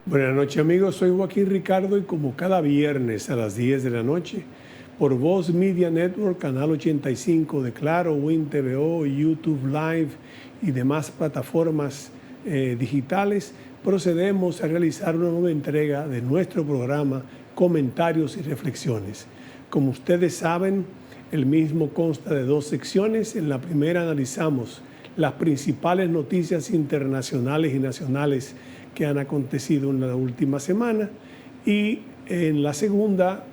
Buenas noches amigos, soy Joaquín Ricardo y como cada viernes a las 10 de la noche por Voz Media Network, Canal 85 de Claro, Win TVO, YouTube Live y demás plataformas digitales, procedemos a realizar una nueva entrega de nuestro programa Comentarios y Reflexiones. Como ustedes saben, el mismo consta de dos secciones. En la primera analizamos las principales noticias internacionales y nacionales que han acontecido en la última semana, y en la segunda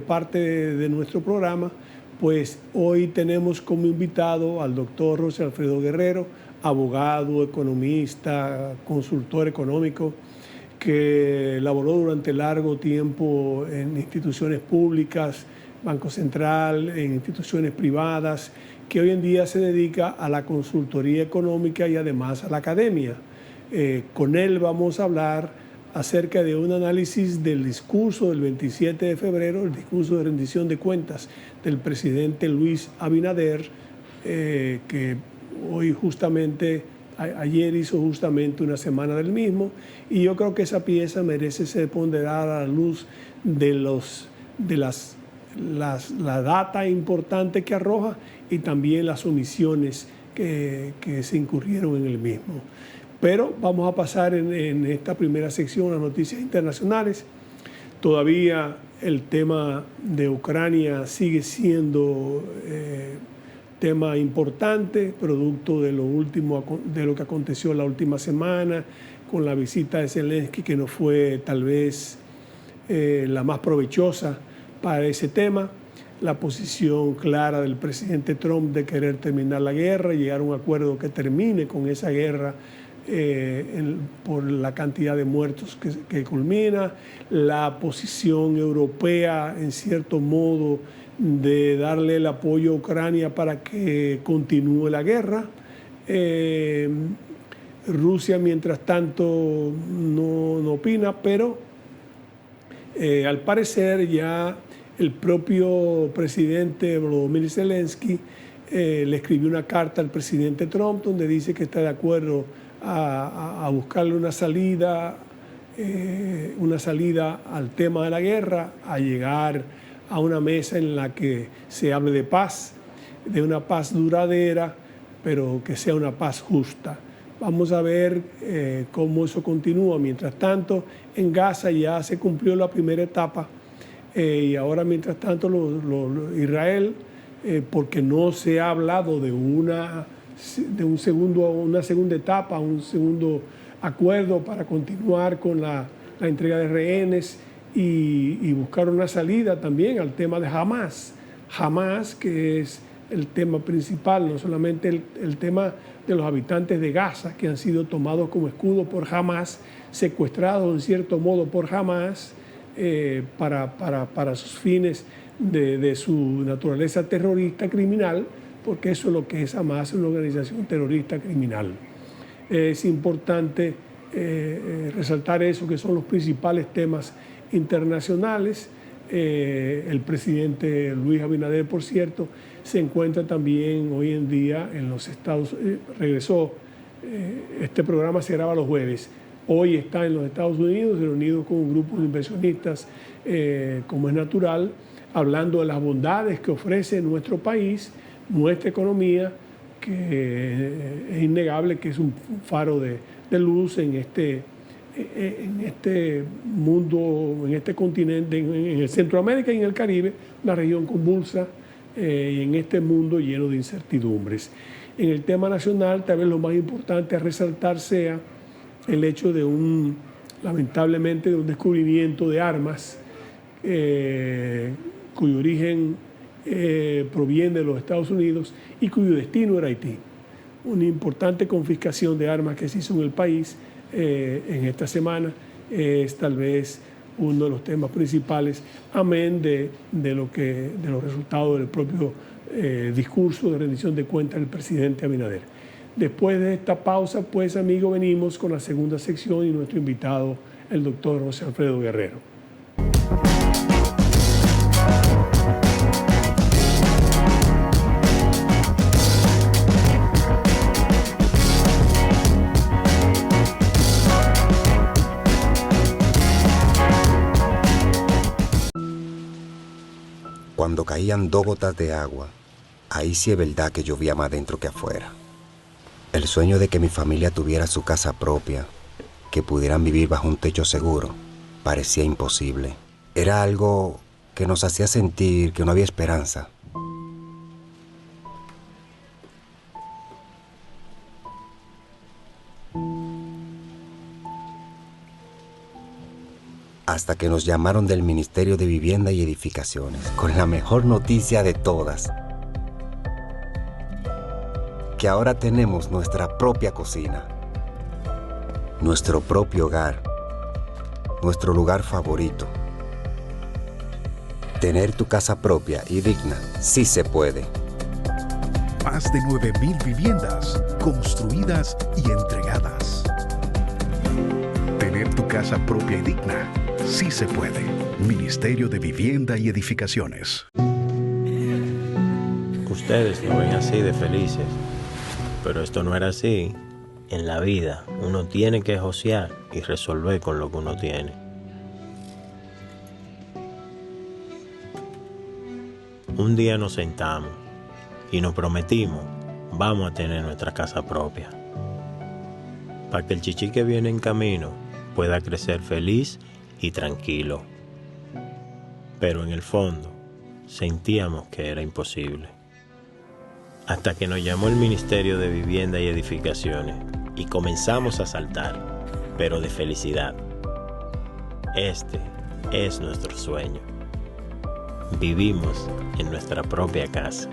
parte de nuestro programa, pues hoy tenemos como invitado al doctor José Alfredo Guerrero, abogado, economista, consultor económico, que laboró durante largo tiempo en instituciones públicas, Banco Central, en instituciones privadas, que hoy en día se dedica a la consultoría económica y además a la academia. Con él vamos a hablar acerca de un análisis del discurso del 27 de febrero, el discurso de rendición de cuentas del presidente Luis Abinader, que hoy justamente, ayer hizo justamente una semana del mismo, y yo creo que esa pieza merece ser ponderada a la luz de la data importante que arroja y también las omisiones que se incurrieron en el mismo. Pero vamos a pasar en esta primera sección a noticias internacionales. Todavía el tema de Ucrania sigue siendo tema importante, producto de lo que aconteció la última semana, con la visita de Zelensky, que no fue tal vez la más provechosa para ese tema. La posición clara del presidente Trump de querer terminar la guerra, llegar a un acuerdo que termine con esa guerra, por la cantidad de muertos que culmina, la posición europea, en cierto modo, de darle el apoyo a Ucrania para que continúe la guerra. Rusia, mientras tanto, no opina, pero al parecer ya el propio presidente Volodymyr Zelensky le escribió una carta al presidente Trump donde dice que está de acuerdo a buscarle una salida al tema de la guerra, a llegar a una mesa en la que se hable de paz, de una paz duradera, pero que sea una paz justa. Vamos a ver cómo eso continúa. Mientras tanto, en Gaza ya se cumplió la primera etapa y ahora, mientras tanto, Israel, porque no se ha hablado de una segunda etapa, un segundo acuerdo para continuar con la entrega de rehenes y buscar una salida también al tema de Hamas. Hamas, que es el tema principal, no solamente el tema de los habitantes de Gaza, que han sido tomados como escudo por Hamas, secuestrados en cierto modo por Hamas para sus fines de su naturaleza terrorista criminal, porque eso es lo que es Hamas, una organización terrorista criminal. Es importante resaltar eso, que son los principales temas internacionales. El presidente Luis Abinader, por cierto, se encuentra también hoy en día en los Estados Unidos, regresó, este programa se graba los jueves, hoy está en los Estados Unidos, reunido con un grupo de inversionistas, como es natural, hablando de las bondades que ofrece nuestro país, nuestra economía, que es innegable que es un faro de luz en este mundo, en este continente, en el Centroamérica y en el Caribe, una región convulsa, y en este mundo lleno de incertidumbres. En el tema nacional, tal vez lo más importante a resaltar sea el hecho de lamentablemente, de un descubrimiento de armas cuyo origen proviene de los Estados Unidos y cuyo destino era Haití. Una importante confiscación de armas que se hizo en el país en esta semana es tal vez uno de los temas principales, amén de los resultados del propio discurso de rendición de cuentas del presidente Abinader. Después de esta pausa, pues, amigos, venimos con la segunda sección y nuestro invitado, el doctor José Alfredo Guerrero. Cuando caían 2 gotas de agua, ahí sí es verdad que llovía más dentro que afuera. El sueño de que mi familia tuviera su casa propia, que pudieran vivir bajo un techo seguro, parecía imposible. Era algo que nos hacía sentir que no había esperanza. Hasta que nos llamaron del Ministerio de Vivienda y Edificaciones, con la mejor noticia de todas: que ahora tenemos nuestra propia cocina, nuestro propio hogar, nuestro lugar favorito. Tener tu casa propia y digna sí se puede. Más de 9,000 viviendas construidas y entregadas. Tener tu casa propia y digna sí se puede. Ministerio de Vivienda y Edificaciones. Ustedes lo ven así de felices, pero esto no era así. En la vida uno tiene que josear y resolver con lo que uno tiene. Un día nos sentamos y nos prometimos, vamos a tener nuestra casa propia, para que el chichi que viene en camino pueda crecer feliz y tranquilo. Pero en el fondo sentíamos que era imposible. Hasta que nos llamó el Ministerio de Vivienda y Edificaciones y comenzamos a saltar, pero de felicidad. Este es nuestro sueño. Vivimos en nuestra propia casa.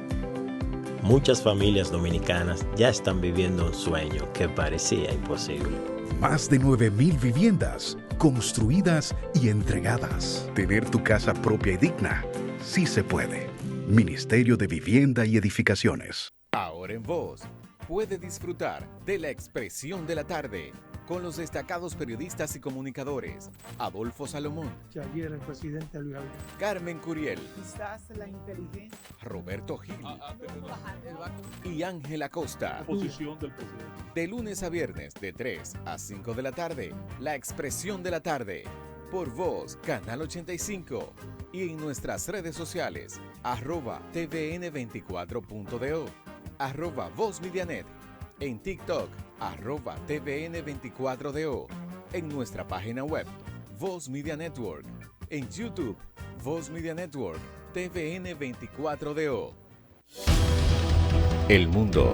Muchas familias dominicanas ya están viviendo un sueño que parecía imposible. Más de 9,000 viviendas construidas y entregadas. Tener tu casa propia y digna sí se puede. Ministerio de Vivienda y Edificaciones. Ahora en Voz puede disfrutar de La Expresión de la Tarde con los destacados periodistas y comunicadores Adolfo Salomón, Ayer el presidente Luis Abinader. Carmen Curiel, Quizás la inteligencia. Roberto Gil y Ángela Costa. Posición del presidente. De lunes a viernes de 3 a 5 de la tarde, La Expresión de la Tarde, por Voz, Canal 85, y en nuestras redes sociales, @tvn24.do, @VozMediaNet, en TikTok, @tvn24do, en nuestra página web, Voz Media Network, en YouTube, Voz Media Network, TVN24DO. El mundo,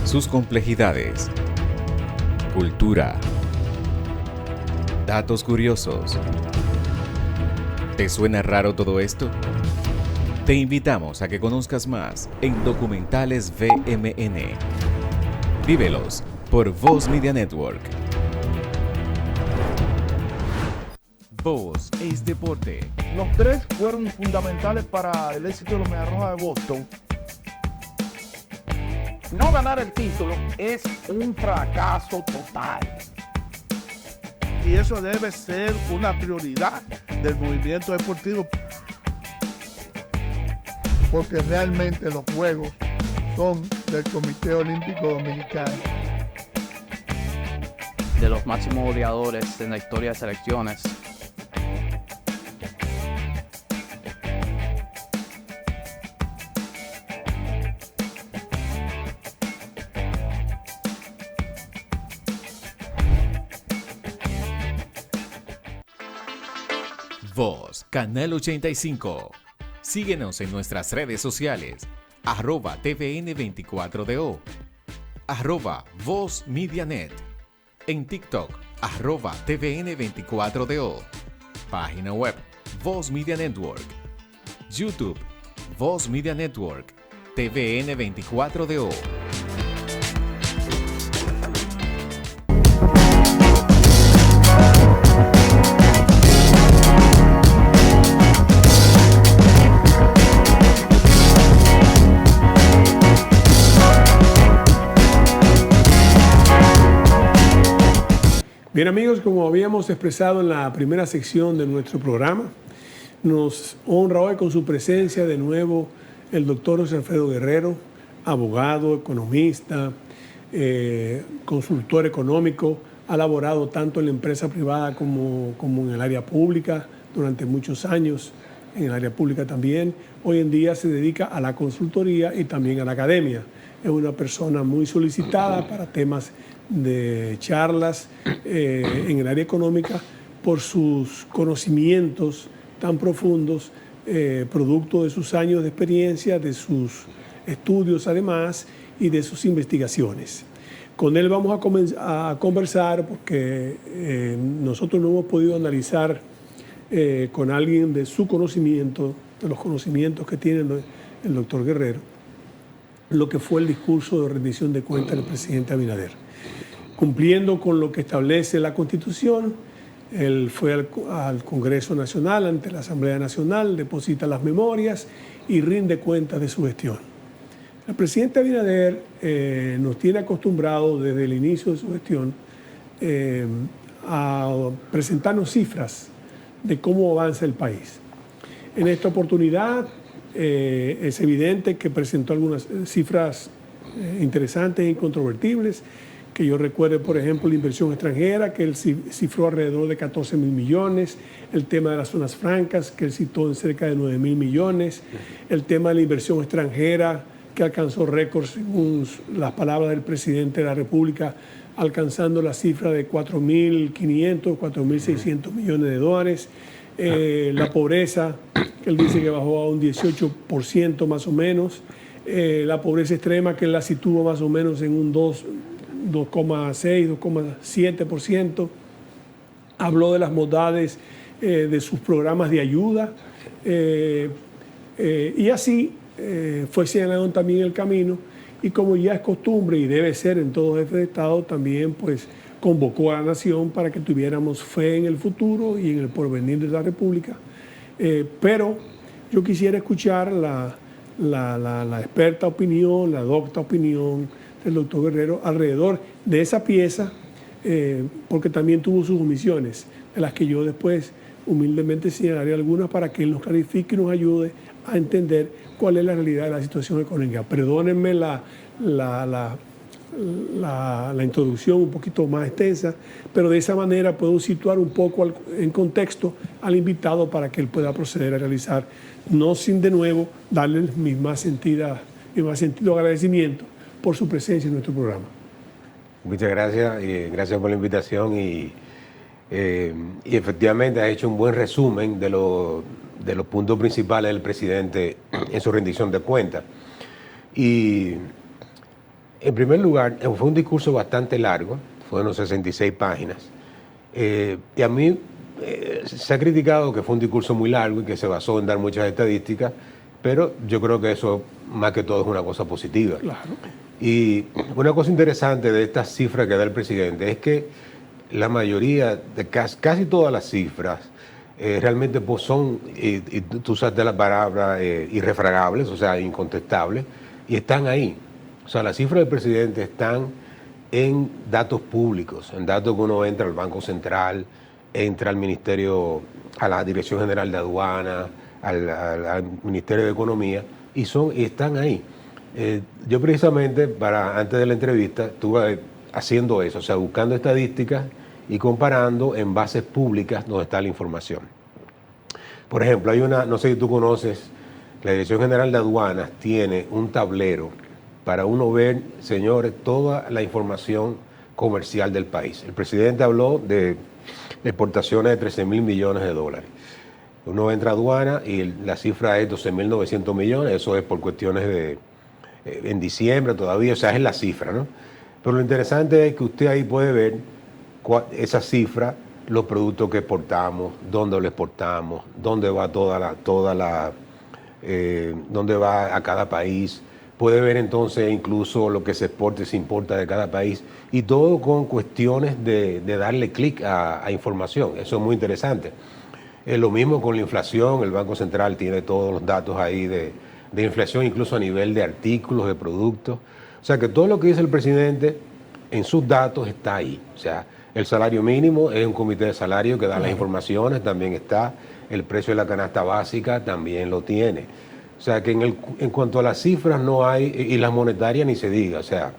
sus complejidades, cultura, datos curiosos. ¿Te suena raro todo esto? Te invitamos a que conozcas más en Documentales VMN. Vívelos por Voz Media Network. Voz es deporte. Los tres fueron fundamentales para el éxito de los Medias Rojas de Boston. No ganar el título es un fracaso total. Y eso debe ser una prioridad del movimiento deportivo. Porque realmente los juegos son del Comité Olímpico Dominicano. De los máximos goleadores en la historia de selecciones. Voz, Canal 85. Síguenos en nuestras redes sociales, @tvn24do, @VozMediaNet, en TikTok, @tvn24do, página web, Voz Media Network, YouTube, Voz Media Network, TVN24DO. Bien amigos, como habíamos expresado en la primera sección de nuestro programa, nos honra hoy con su presencia de nuevo el doctor José Alfredo Guerrero, abogado, economista, consultor económico, ha laborado tanto en la empresa privada como en el área pública durante muchos años, en el área pública también. Hoy en día se dedica a la consultoría y también a la academia. Es una persona muy solicitada para temas de charlas en el área económica por sus conocimientos tan profundos, producto de sus años de experiencia, de sus estudios además y de sus investigaciones. Con él vamos a conversar porque nosotros no hemos podido analizar con alguien de su conocimiento, de los conocimientos que tiene el doctor Guerrero, lo que fue el discurso de rendición de cuentas del presidente Abinader. Cumpliendo con lo que establece la Constitución, él fue al Congreso Nacional, ante la Asamblea Nacional, deposita las memorias y rinde cuentas de su gestión. El presidente Abinader nos tiene acostumbrados desde el inicio de su gestión a presentarnos cifras de cómo avanza el país. En esta oportunidad es evidente que presentó algunas cifras interesantes e incontrovertibles, que yo recuerde, por ejemplo, la inversión extranjera, que él cifró alrededor de 14 mil millones, el tema de las zonas francas, que él citó en cerca de 9 mil millones, el tema de la inversión extranjera, que alcanzó récords, según las palabras del presidente de la República, alcanzando la cifra de 4.500, 4.600 millones de dólares. La pobreza, que él dice que bajó a un 18% más o menos. La pobreza extrema, que él la sitúa más o menos en un 2,6, 2,7%. Habló de las bondades de sus programas de ayuda. Y así fue señalando también el camino, y como ya es costumbre y debe ser en todo jefe de Estado, también pues convocó a la nación para que tuviéramos fe en el futuro y en el porvenir de la República. Pero yo quisiera escuchar la experta opinión, la docta opinión del doctor Guerrero alrededor de esa pieza, porque también tuvo sus omisiones, de las que yo después humildemente señalaré algunas para que él nos clarifique y nos ayude a entender cuál es la realidad de la situación económica. Perdónenme la introducción un poquito más extensa, pero de esa manera puedo situar un poco en contexto al invitado para que él pueda proceder a realizar, no sin de nuevo darle mi más sentido agradecimiento por su presencia en nuestro programa. Muchas gracias, gracias por la invitación y efectivamente ha hecho un buen resumen de los puntos principales del presidente en su rendición de cuentas. Y en primer lugar, fue un discurso bastante largo, fueron 66 páginas. Y a mí se ha criticado que fue un discurso muy largo y que se basó en dar muchas estadísticas, pero yo creo que eso más que todo es una cosa positiva. Claro. Y una cosa interesante de estas cifras que da el presidente es que la mayoría, de casi todas las cifras, realmente pues son, y tú usaste la palabra, irrefragables, o sea, incontestables, y están ahí. O sea, las cifras del presidente están en datos públicos, en datos que uno entra al Banco Central, entra al Ministerio, a la Dirección General de Aduana, al Ministerio de Economía, y están ahí. Yo precisamente, antes de la entrevista, estuve haciendo eso, o sea, buscando estadísticas y comparando en bases públicas donde está la información. Por ejemplo, hay no sé si tú conoces, la Dirección General de Aduanas tiene un tablero para uno ver, señores, toda la información comercial del país. El presidente habló de exportaciones de 13 mil millones de dólares. Uno entra a aduana y la cifra es 12.900 millones, eso es por cuestiones en diciembre todavía, o sea, es la cifra, ¿no? Pero lo interesante es que usted ahí puede ver esa cifra, los productos que exportamos, dónde lo exportamos, dónde va dónde va a cada país. Puede ver entonces incluso lo que se exporta y se importa de cada país, y todo con cuestiones de darle clic a información. Eso es muy interesante. Es lo mismo con la inflación, el Banco Central tiene todos los datos ahí de inflación, incluso a nivel de artículos, de productos. O sea que todo lo que dice el presidente en sus datos está ahí. O sea, el salario mínimo es un comité de salario que da las informaciones, también está. El precio de la canasta básica también lo tiene. O sea que en cuanto a las cifras no hay, y las monetarias ni se diga. O sea,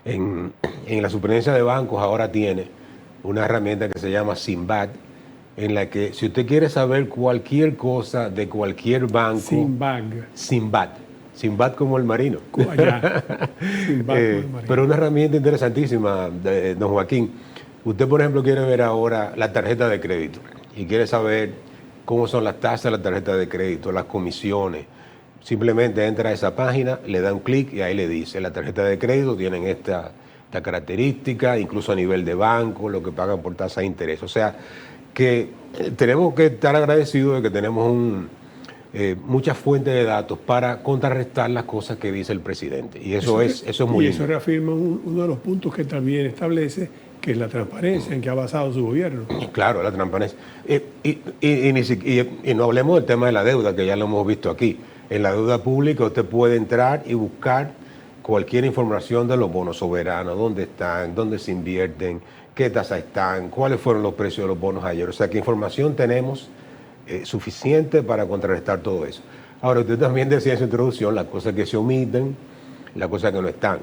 en la superintendencia de bancos ahora tiene una herramienta que se llama Sinbad, en la que si usted quiere saber cualquier cosa de cualquier banco... Sinbad como el marino. Allá. Sinbad como el marino. Pero una herramienta interesantísima, don Joaquín. Usted, por ejemplo, quiere ver ahora la tarjeta de crédito y quiere saber cómo son las tasas de la tarjeta de crédito, las comisiones. Simplemente entra a esa página, le da un clic y ahí le dice, la tarjeta de crédito tienen esta característica, incluso a nivel de banco, lo que pagan por tasa de interés. O sea, que tenemos que estar agradecidos de que tenemos muchas fuentes de datos para contrarrestar las cosas que dice el presidente. Y eso es muy lindo. Y eso reafirma uno de los puntos que también establece, que es la transparencia en que ha basado su gobierno. Claro, la transparencia. Y no hablemos del tema de la deuda, que ya lo hemos visto aquí. En la deuda pública usted puede entrar y buscar cualquier información de los bonos soberanos, dónde están, dónde se invierten, qué tasas están, cuáles fueron los precios de los bonos ayer. O sea, que información tenemos suficiente para contrarrestar todo eso. Ahora, usted también decía en su introducción las cosas que se omiten, las cosas que no están.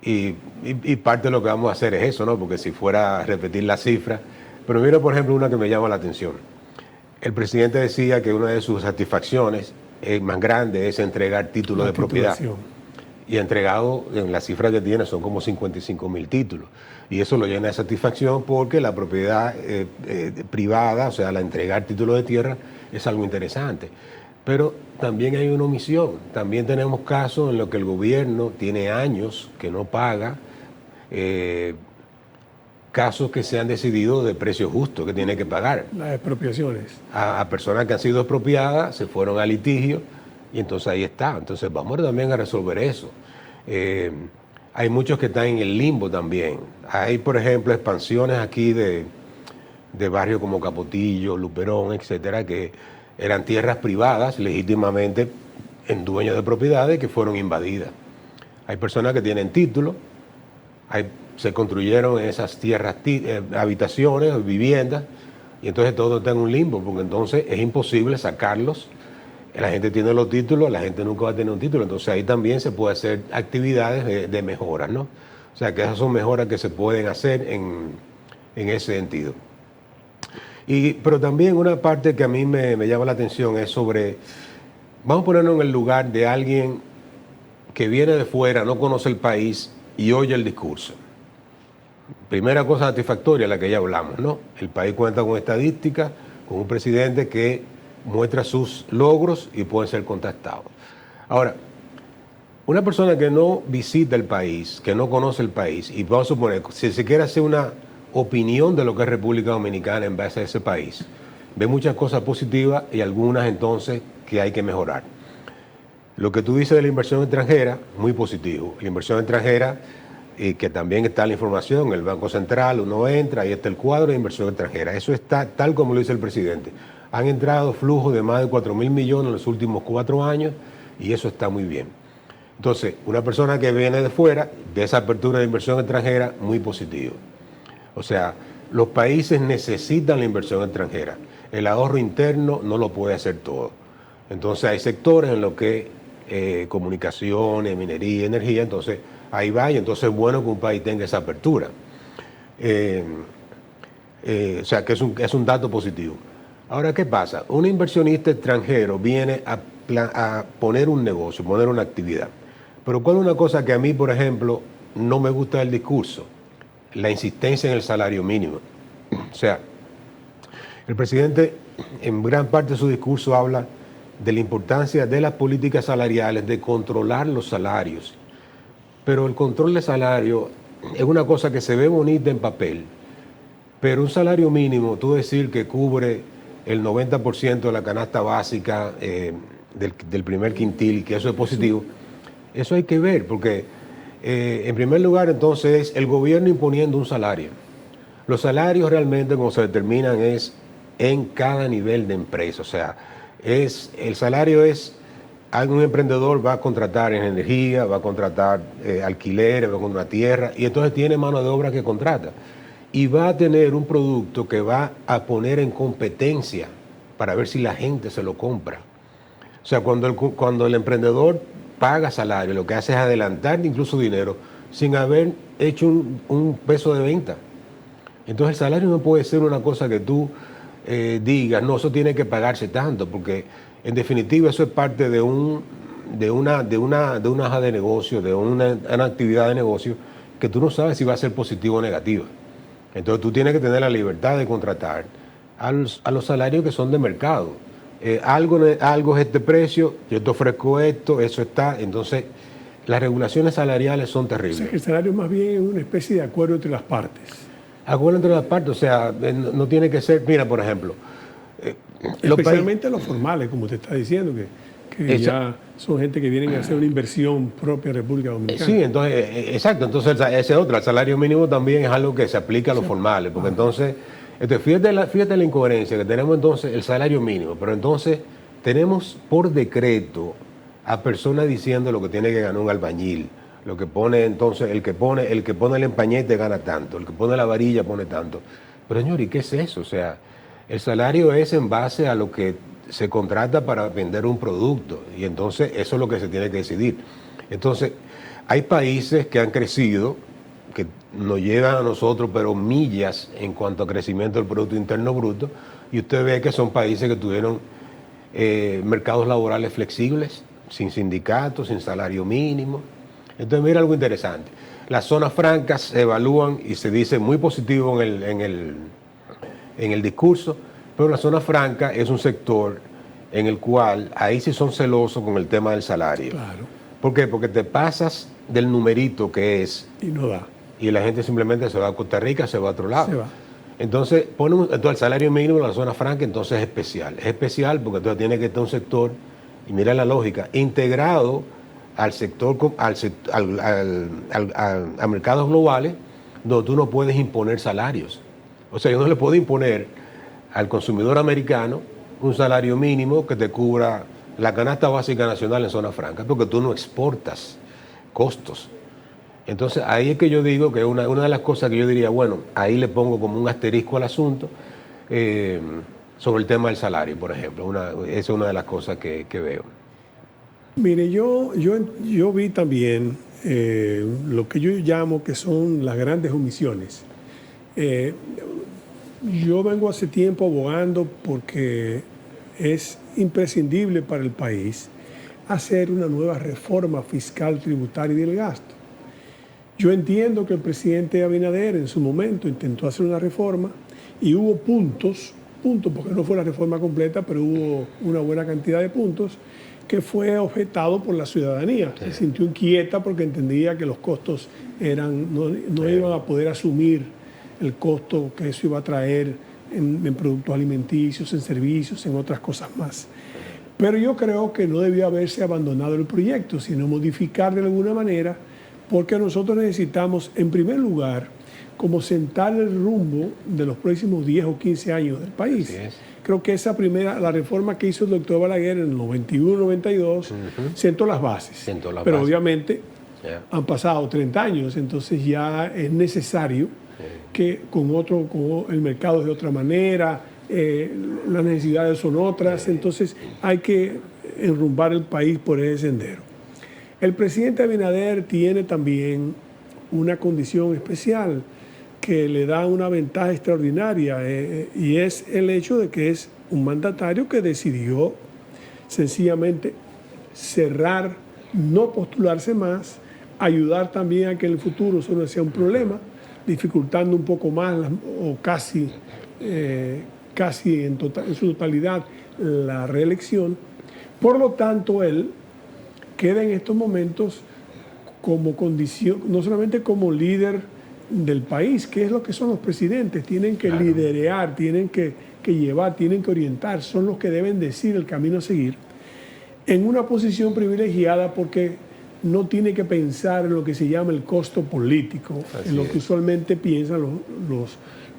Y parte de lo que vamos a hacer es eso, ¿no? Porque si fuera a repetir la cifra. Pero mira, por ejemplo, una que me llama la atención. El presidente decía que una de sus satisfacciones más grandes es entregar títulos de propiedad. Y entregado, en la cifra que tiene, son como 55.000 títulos. Y eso lo llena de satisfacción porque la propiedad privada, o sea, la entregar títulos de tierra, es algo interesante. Pero también hay una omisión. También tenemos casos en los que el gobierno tiene años que no paga, casos que se han decidido de precio justo, que tiene que pagar. Las expropiaciones. A personas que han sido expropiadas, se fueron a litigio, y entonces ahí está. Entonces vamos también a resolver eso. Hay muchos que están en el limbo también. Hay, por ejemplo, expansiones aquí de barrios como Capotillo, Luperón, etcétera, que eran tierras privadas, legítimamente en dueños de propiedades, que fueron invadidas. Hay personas que tienen título, se construyeron en esas tierras habitaciones, viviendas, y entonces todo está en un limbo, porque entonces es imposible sacarlos. La gente tiene los títulos, la gente nunca va a tener un título, entonces ahí también se puede hacer actividades de mejoras, ¿no? O sea, que esas son mejoras que se pueden hacer en ese sentido. Pero también una parte que a mí me llama la atención es sobre, vamos a ponernos en el lugar de alguien que viene de fuera, no conoce el país y oye el discurso. Primera cosa satisfactoria, la que ya hablamos, ¿no? El país cuenta con estadísticas, con un presidente que muestra sus logros y pueden ser contestados. Ahora, una persona que no visita el país, que no conoce el país, y vamos a suponer, si se quiere hacer una opinión de lo que es República Dominicana en base a ese país, ve muchas cosas positivas y algunas entonces que hay que mejorar. Lo que tú dices de la inversión extranjera, muy positivo. La inversión extranjera, que también está la información, el Banco Central, uno entra, ahí está el cuadro de inversión extranjera. Eso está tal como lo dice el presidente. Han entrado flujos de más de 4.000 millones en los últimos 4 años y eso está muy bien. Entonces, una persona que viene de fuera, de esa apertura de inversión extranjera, muy positivo. O sea, los países necesitan la inversión extranjera. El ahorro interno no lo puede hacer todo. Entonces hay sectores en los que comunicaciones, minería, energía, entonces ahí va y entonces es bueno que un país tenga esa apertura. O sea, que es un dato positivo. Ahora, ¿qué pasa? Un inversionista extranjero viene a poner un negocio, poner una actividad. Pero ¿cuál es una cosa que a mí, por ejemplo, no me gusta del discurso? La insistencia en el salario mínimo. O sea, el presidente en gran parte de su discurso habla de la importancia de las políticas salariales, de controlar los salarios. Pero el control de salario es una cosa que se ve bonita en papel, pero un salario mínimo, tú decir que cubre el 90% de la canasta básica del primer quintil, que eso es positivo, eso hay que ver, porque en primer lugar entonces es el gobierno imponiendo un salario. Los salarios realmente como se determinan es en cada nivel de empresa, o sea, el salario es, algún emprendedor va a contratar en energía, va a contratar alquileres, va a contratar tierra, y entonces tiene mano de obra que contrata. Y va a tener un producto que va a poner en competencia para ver si la gente se lo compra. O sea, cuando el emprendedor paga salario, lo que hace es adelantar incluso dinero sin haber hecho un peso de venta. Entonces el salario no puede ser una cosa que tú digas, no, eso tiene que pagarse tanto, porque en definitiva eso es parte de una hoja de negocio, de una actividad de negocio que tú no sabes si va a ser positiva o negativa. Entonces tú tienes que tener la libertad de contratar a los salarios que son de mercado. Algo es este precio, yo te ofrezco esto, eso está. Entonces las regulaciones salariales son terribles. O sea, que el salario más bien es una especie de acuerdo entre las partes. Acuerdo entre las partes, o sea, no tiene que ser, mira, por ejemplo. Especialmente los formales, como te está diciendo, que ya son gente que vienen a hacer una inversión propia en República Dominicana. Sí, entonces, exacto, entonces ese otro, el salario mínimo también es algo que se aplica a los formales, porque entonces, fíjate la incoherencia que tenemos entonces el salario mínimo, pero entonces tenemos por decreto a personas diciendo lo que tiene que ganar un albañil, lo que pone entonces, el que pone el empañete gana tanto, el que pone la varilla pone tanto. Pero señor, ¿y qué es eso? O sea, el salario es en base a lo que se contrata para vender un producto y entonces eso es lo que se tiene que decidir. Entonces, hay países que han crecido, que nos llegan a nosotros, pero millas en cuanto a crecimiento del Producto Interno Bruto, y usted ve que son países que tuvieron mercados laborales flexibles, sin sindicatos, sin salario mínimo. Entonces, mira algo interesante. Las zonas francas se evalúan y se dice muy positivo en el discurso, pero la zona franca es un sector en el cual ahí sí son celosos con el tema del salario. Claro. ¿Por qué? Porque te pasas del numerito que es. Y no da. Y la gente simplemente se va a Costa Rica, se va a otro lado. Se va. Entonces, entonces el salario mínimo en la zona franca entonces es especial. Es especial porque entonces tiene que estar un sector, y mira la lógica, integrado al sector, a mercados globales, donde tú no puedes imponer salarios. O sea, yo no le puedo imponer al consumidor americano un salario mínimo que te cubra la canasta básica nacional en zona franca, porque tú no exportas costos. Entonces, ahí es que yo digo que una de las cosas que yo diría, bueno, ahí le pongo como un asterisco al asunto, sobre el tema del salario, por ejemplo. Esa es una de las cosas que veo. Mire, yo vi también lo que yo llamo que son las grandes omisiones. Yo vengo hace tiempo abogando porque es imprescindible para el país hacer una nueva reforma fiscal, tributaria y del gasto. Yo entiendo que el presidente Abinader en su momento intentó hacer una reforma y hubo puntos, porque no fue la reforma completa, pero hubo una buena cantidad de puntos que fue objetado por la ciudadanía. Se sintió inquieta porque entendía que los costos no iban a poder asumir el costo que eso iba a traer en productos alimenticios, en servicios, en otras cosas más. Pero yo creo que no debía haberse abandonado el proyecto, sino modificar de alguna manera, porque nosotros necesitamos, en primer lugar, como sentar el rumbo de los próximos 10 o 15 años del país. Creo que la reforma que hizo el doctor Balaguer en el 91-92, sentó las bases. Pero obviamente han pasado 30 años, entonces ya es necesario que con el mercado es de otra manera, las necesidades son otras, entonces hay que enrumbar el país por ese sendero. El presidente Abinader tiene también una condición especial que le da una ventaja extraordinaria y es el hecho de que es un mandatario que decidió sencillamente cerrar, no postularse más, ayudar también a que en el futuro eso no sea un problema, dificultando un poco más o casi en su totalidad la reelección. Por lo tanto, él queda en estos momentos como condición, no solamente como líder del país, que es lo que son los presidentes, tienen que liderear, tienen que llevar, tienen que orientar, son los que deben decir el camino a seguir, en una posición privilegiada porque no tiene que pensar en lo que se llama el costo político, en lo que usualmente piensan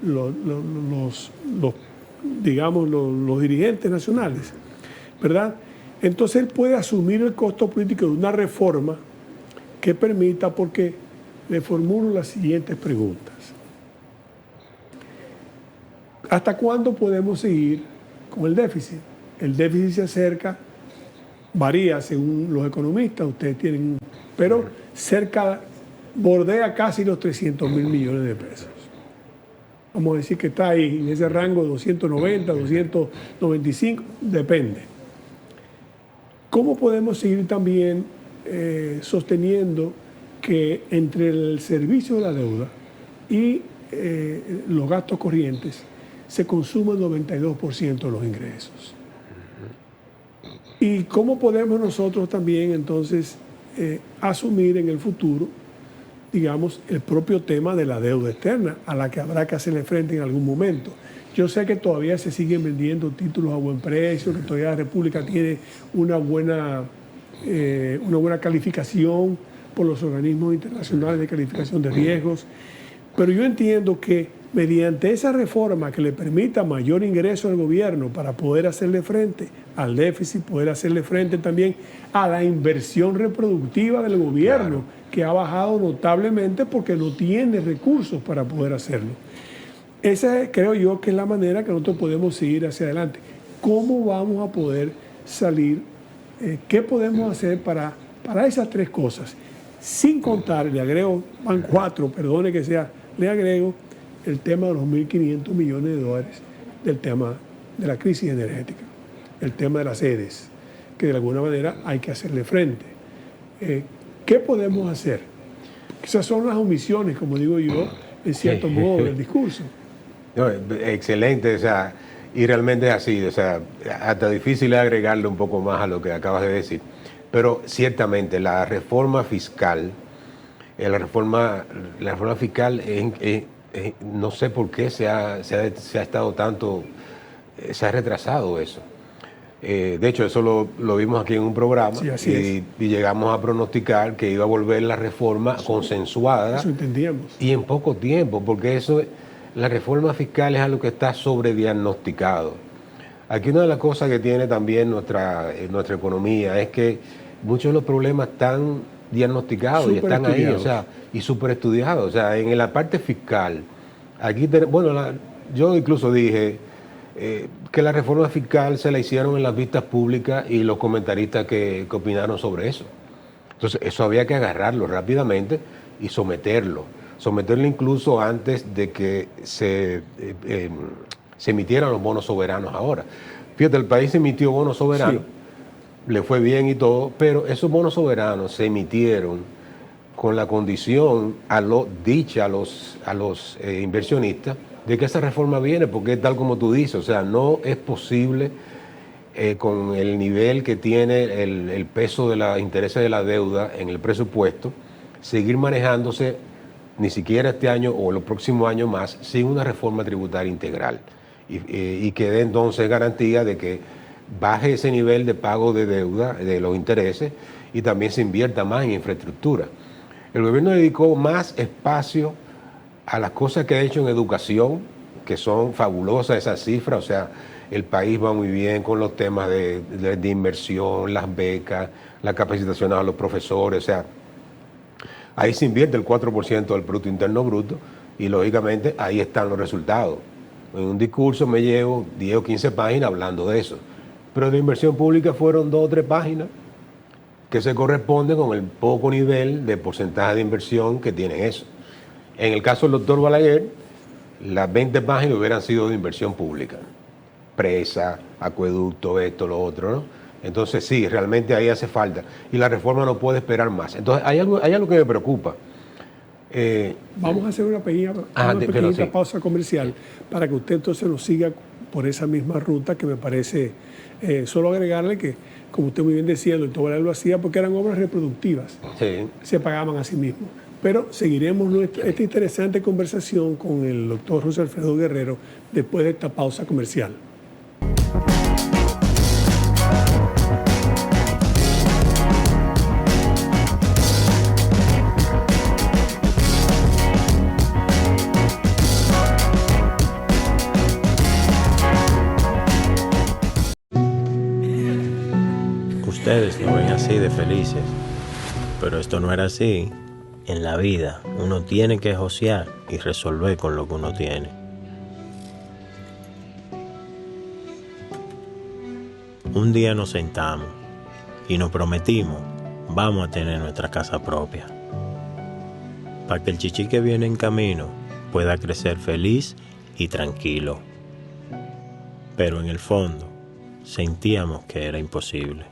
los dirigentes nacionales, ¿verdad? Entonces él puede asumir el costo político de una reforma que permita, porque le formulo las siguientes preguntas. ¿Hasta cuándo podemos seguir con el déficit? El déficit se acerca, varía según los economistas, ustedes tienen, pero bordea casi los 300.000 millones de pesos. vamos a decir que está ahí en ese rango de 290, 295, depende. ¿Cómo podemos seguir también sosteniendo que entre el servicio de la deuda y los gastos corrientes se consume el 92% de los ingresos? ¿Y cómo podemos nosotros también entonces asumir en el futuro, digamos, el propio tema de la deuda externa a la que habrá que hacerle frente en algún momento? Yo sé que todavía se siguen vendiendo títulos a buen precio, que todavía la República tiene una buena calificación por los organismos internacionales de calificación de riesgos, pero yo entiendo que mediante esa reforma que le permita mayor ingreso al gobierno para poder hacerle frente al déficit, poder hacerle frente también a la inversión reproductiva del gobierno, que ha bajado notablemente porque no tiene recursos para poder hacerlo. Esa creo yo que es la manera que nosotros podemos seguir hacia adelante. ¿Cómo vamos a poder salir? ¿Qué podemos hacer para esas tres cosas? Sin contar, le agrego, van 4, perdone que sea, le agrego el tema de los 1.500 millones de dólares del tema de la crisis energética, el tema de las sedes, que de alguna manera hay que hacerle frente. ¿Qué podemos hacer? Esas son las omisiones, como digo yo, en cierto modo, del discurso. No, excelente, o sea, y realmente es así, o sea, hasta difícil es agregarle un poco más a lo que acabas de decir, pero ciertamente la reforma fiscal, no sé por qué se ha estado tanto, se ha retrasado eso. De hecho, eso lo vimos aquí en un programa, sí, y llegamos a pronosticar que iba a volver la reforma consensuada. Eso entendíamos. Y en poco tiempo, porque la reforma fiscal es algo que está sobrediagnosticado. Aquí una de las cosas que tiene también nuestra economía es que muchos de los problemas están diagnosticados y están ahí, o sea, y súper estudiados. O sea, en la parte fiscal, aquí, yo incluso dije que la reforma fiscal se la hicieron en las vistas públicas y los comentaristas que opinaron sobre eso. Entonces, eso había que agarrarlo rápidamente y someterlo incluso antes de que se emitieran los bonos soberanos ahora. Fíjate, el país emitió bonos soberanos, sí, le fue bien y todo, pero esos bonos soberanos se emitieron con la condición dicha a los inversionistas de que esa reforma viene, porque es tal como tú dices, o sea, no es posible con el nivel que tiene el peso de los intereses de la deuda en el presupuesto, seguir manejándose ni siquiera este año o los próximos años más sin una reforma tributaria integral y que dé entonces garantía de que baje ese nivel de pago de deuda, de los intereses, y también se invierta más en infraestructura. El gobierno dedicó más espacio a las cosas que ha hecho en educación, que son fabulosas esas cifras, o sea, el país va muy bien con los temas de inversión, las becas, la capacitación a los profesores, o sea, ahí se invierte el 4% del Producto Interno Bruto y lógicamente ahí están los resultados. En un discurso me llevo 10 o 15 páginas hablando de eso, pero de inversión pública fueron 2 o 3 páginas que se corresponden con el poco nivel de porcentaje de inversión que tienen eso. En el caso del doctor Balaguer, las 20 páginas hubieran sido de inversión pública. Presa, acueducto, esto, lo otro, ¿no? Entonces sí, realmente ahí hace falta. Y la reforma no puede esperar más. Entonces hay algo que me preocupa. Vamos a hacer una pequeña pausa comercial para que usted entonces nos siga por esa misma ruta que me parece, solo agregarle que, como usted muy bien decía, el doctor Balaguer lo hacía porque eran obras reproductivas. Sí. Se pagaban a sí mismos. Pero seguiremos esta interesante conversación con el doctor José Alfredo Guerrero después de esta pausa comercial. Ustedes lo ven así de felices, pero esto no era así. En la vida uno tiene que josear y resolver con lo que uno tiene. Un día nos sentamos y nos prometimos, vamos a tener nuestra casa propia, para que el chichi que viene en camino pueda crecer feliz y tranquilo. Pero en el fondo sentíamos que era imposible.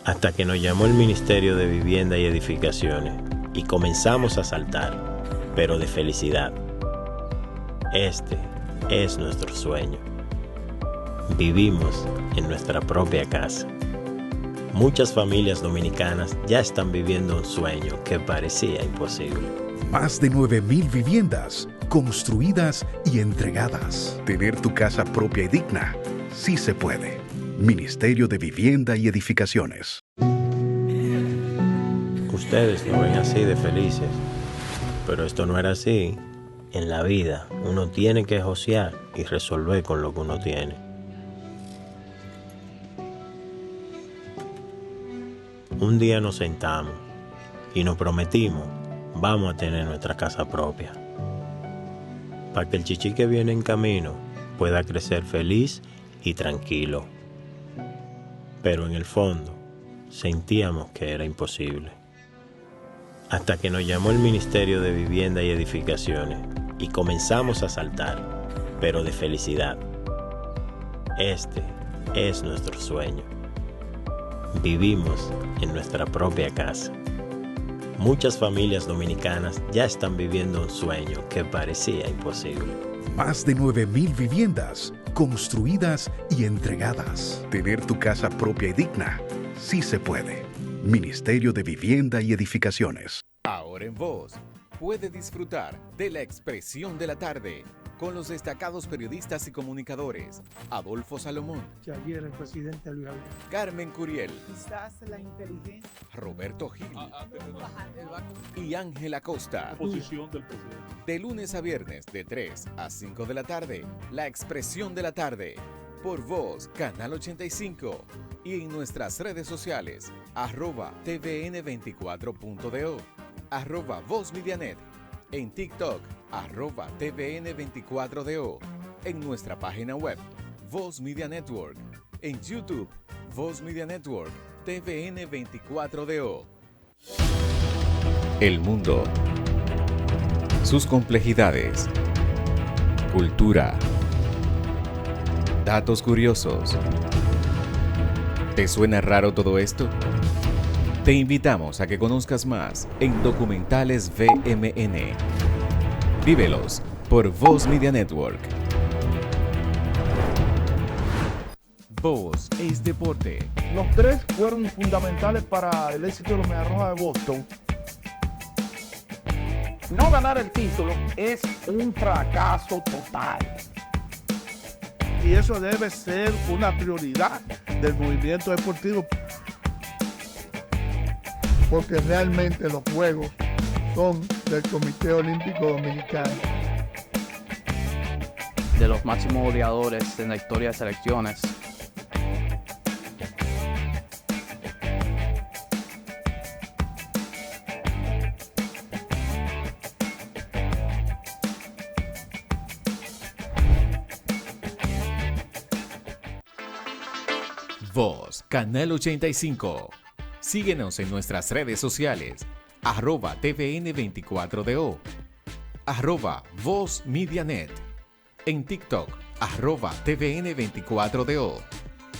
Hasta que nos llamó el Ministerio de Vivienda y Edificaciones y comenzamos a saltar, pero de felicidad. Este es nuestro sueño. Vivimos en nuestra propia casa. Muchas familias dominicanas ya están viviendo un sueño que parecía imposible. Más de 9.000 viviendas construidas y entregadas. Tener tu casa propia y digna, sí se puede. Ministerio de Vivienda y Edificaciones. Ustedes lo ven así de felices, pero esto no era así. En la vida uno tiene que josear y resolver con lo que uno tiene. Un día nos sentamos y nos prometimos, vamos a tener nuestra casa propia, para que el chichi que viene en camino pueda crecer feliz y tranquilo. Pero en el fondo sentíamos que era imposible. Hasta que nos llamó el Ministerio de Vivienda y Edificaciones y comenzamos a saltar, pero de felicidad. Este es nuestro sueño. Vivimos en nuestra propia casa. Muchas familias dominicanas ya están viviendo un sueño que parecía imposible. Más de 9.000 viviendas construidas y entregadas. Tener tu casa propia y digna, sí se puede. Ministerio de Vivienda y Edificaciones. Ahora en Voz, puede disfrutar de la expresión de la tarde con los destacados periodistas y comunicadores Adolfo Salomón, Ayer el presidente Luis Abinader. Carmen Curiel, Quizás la inteligencia. Roberto Gil y Ángela Costa. Posición del presidente. De lunes a viernes de 3 a 5 de la tarde, la expresión de la tarde, por Voz, Canal 85, y en nuestras redes sociales, @tvn24.do, @VozMediaNet, en TikTok, @tvn24do, en nuestra página web, Voz Media Network, en YouTube, Voz Media Network, TVN24DO. El mundo, sus complejidades, cultura, datos curiosos. ¿Te suena raro todo esto? Te invitamos a que conozcas más en Documentales VMN. Vívelos por Voz Media Network. Voz es deporte. Los tres fueron fundamentales para el éxito de los Medias Rojas de Boston. No ganar el título es un fracaso total. Y eso debe ser una prioridad del movimiento deportivo. Porque realmente los juegos son del Comité Olímpico Dominicano. De los máximos goleadores en la historia de selecciones. Voz, Canal 85. Síguenos en nuestras redes sociales, @tvn24do, @VozMediaNet, en TikTok, @tvn24do,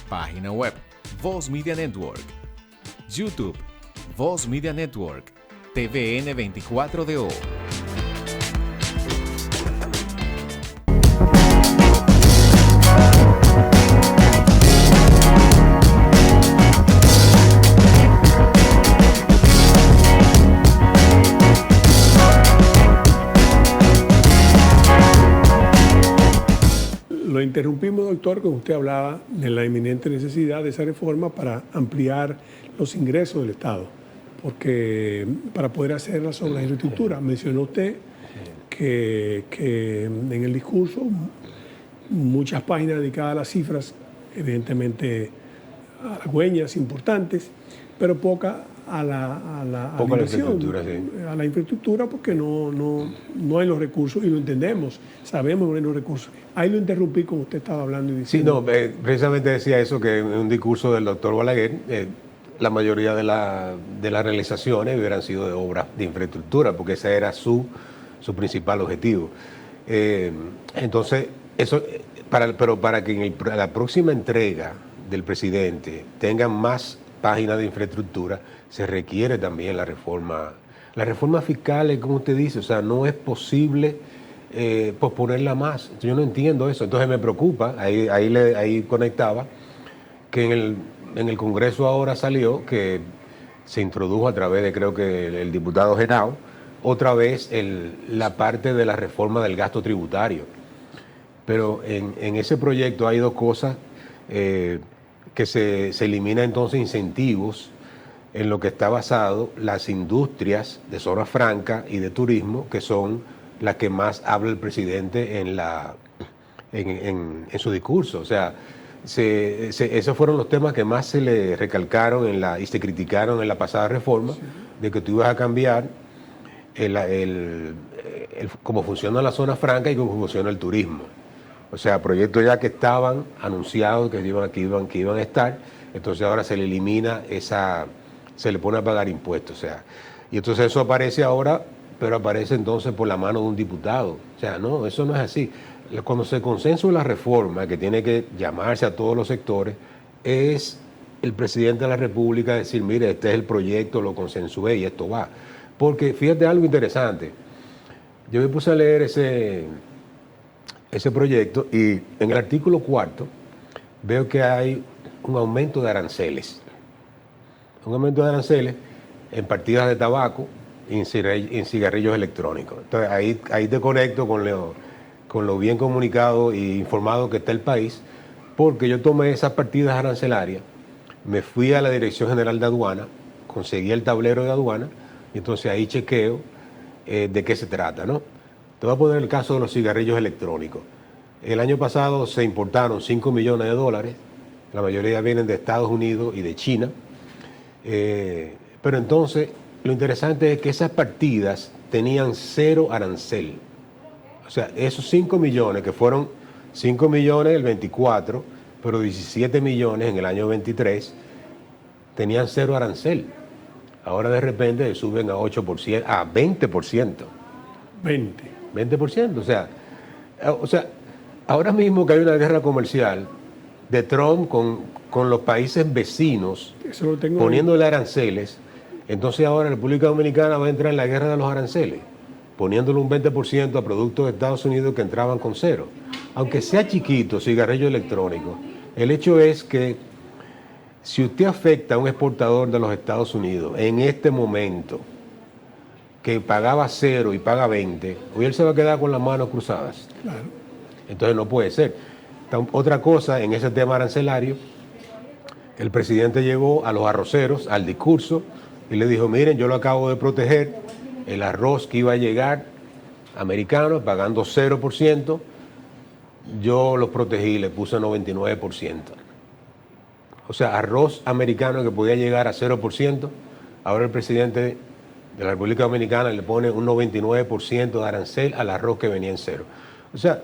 página web, Voz Media Network, YouTube, Voz Media Network, TVN24DO. Lo interrumpimos, doctor, cuando usted hablaba de la inminente necesidad de esa reforma para ampliar los ingresos del Estado, porque para poder hacerla sobre la infraestructura. Mencionó usted que en el discurso muchas páginas dedicadas a las cifras, evidentemente halagüeñas, importantes, pero poca a la infraestructura, sí. A la infraestructura, porque no hay los recursos, y lo entendemos, sabemos que no hay los recursos. Ahí lo interrumpí como usted estaba hablando y diciendo. Sí, no, precisamente decía eso, que en un discurso del doctor Balaguer, la mayoría de las realizaciones hubieran sido de obras de infraestructura, porque ese era su principal objetivo. Entonces, eso, pero para que la próxima entrega del presidente tenga más páginas de infraestructura, se requiere también la reforma. La reforma fiscal es como usted dice, o sea, no es posible posponerla más. Entonces, yo no entiendo eso. Entonces me preocupa, ahí conectaba, que en el Congreso ahora salió que se introdujo a través de, creo que el diputado Genao, otra vez la parte de la reforma del gasto tributario. Pero en ese proyecto hay dos cosas, que se elimina entonces incentivos en lo que está basado las industrias de zona franca y de turismo, que son las que más habla el presidente en su discurso. O sea, esos fueron los temas que más se le recalcaron y se criticaron en la pasada reforma, sí, de que tú ibas a cambiar cómo funciona la zona franca y cómo funciona el turismo. O sea, proyectos ya que estaban anunciados, que iban a estar, entonces ahora se le elimina se le pone a pagar impuestos. O sea, y entonces eso aparece ahora, pero aparece entonces por la mano de un diputado. O sea, no, eso no es así. Cuando se consensuó la reforma, que tiene que llamarse a todos los sectores, es el presidente de la República decir, mire, este es el proyecto, lo consensué y esto va. Porque fíjate algo interesante. Yo me puse a leer ese proyecto y en el artículo 4 veo que hay un aumento de aranceles. Un aumento de aranceles en partidas de tabaco y en cigarrillos electrónicos. Entonces ahí te conecto con lo bien comunicado e informado que está el país, porque yo tomé esas partidas arancelarias, me fui a la Dirección General de Aduana, conseguí el tablero de aduana, y entonces ahí chequeo de qué se trata, ¿no? Te voy a poner el caso de los cigarrillos electrónicos. El año pasado se importaron 5 millones de dólares, la mayoría vienen de Estados Unidos y de China, pero entonces lo interesante es que esas partidas tenían 0 arancel. O sea, esos 5 millones, que fueron 5 millones el 24, pero 17 millones en el año 23, tenían 0 arancel. Ahora de repente suben a 8%, a 20%. 20%. O sea, ahora mismo que hay una guerra comercial de Trump con los países vecinos, poniéndole aranceles, entonces ahora la República Dominicana va a entrar en la guerra de los aranceles, poniéndole un 20% a productos de Estados Unidos que entraban con 0. Aunque sea chiquito, cigarrillo electrónico, el hecho es que si usted afecta a un exportador de los Estados Unidos en este momento, que pagaba 0 y paga 20, hoy él se va a quedar con las manos cruzadas. Claro. Entonces no puede ser. Otra cosa, en ese tema arancelario, el presidente llegó a los arroceros, al discurso, y le dijo, miren, yo lo acabo de proteger, el arroz que iba a llegar americano, pagando 0%, yo los protegí, le puse 99%. O sea, arroz americano que podía llegar a 0%, ahora el presidente de la República Dominicana le pone un 99% de arancel al arroz que venía en 0. O sea,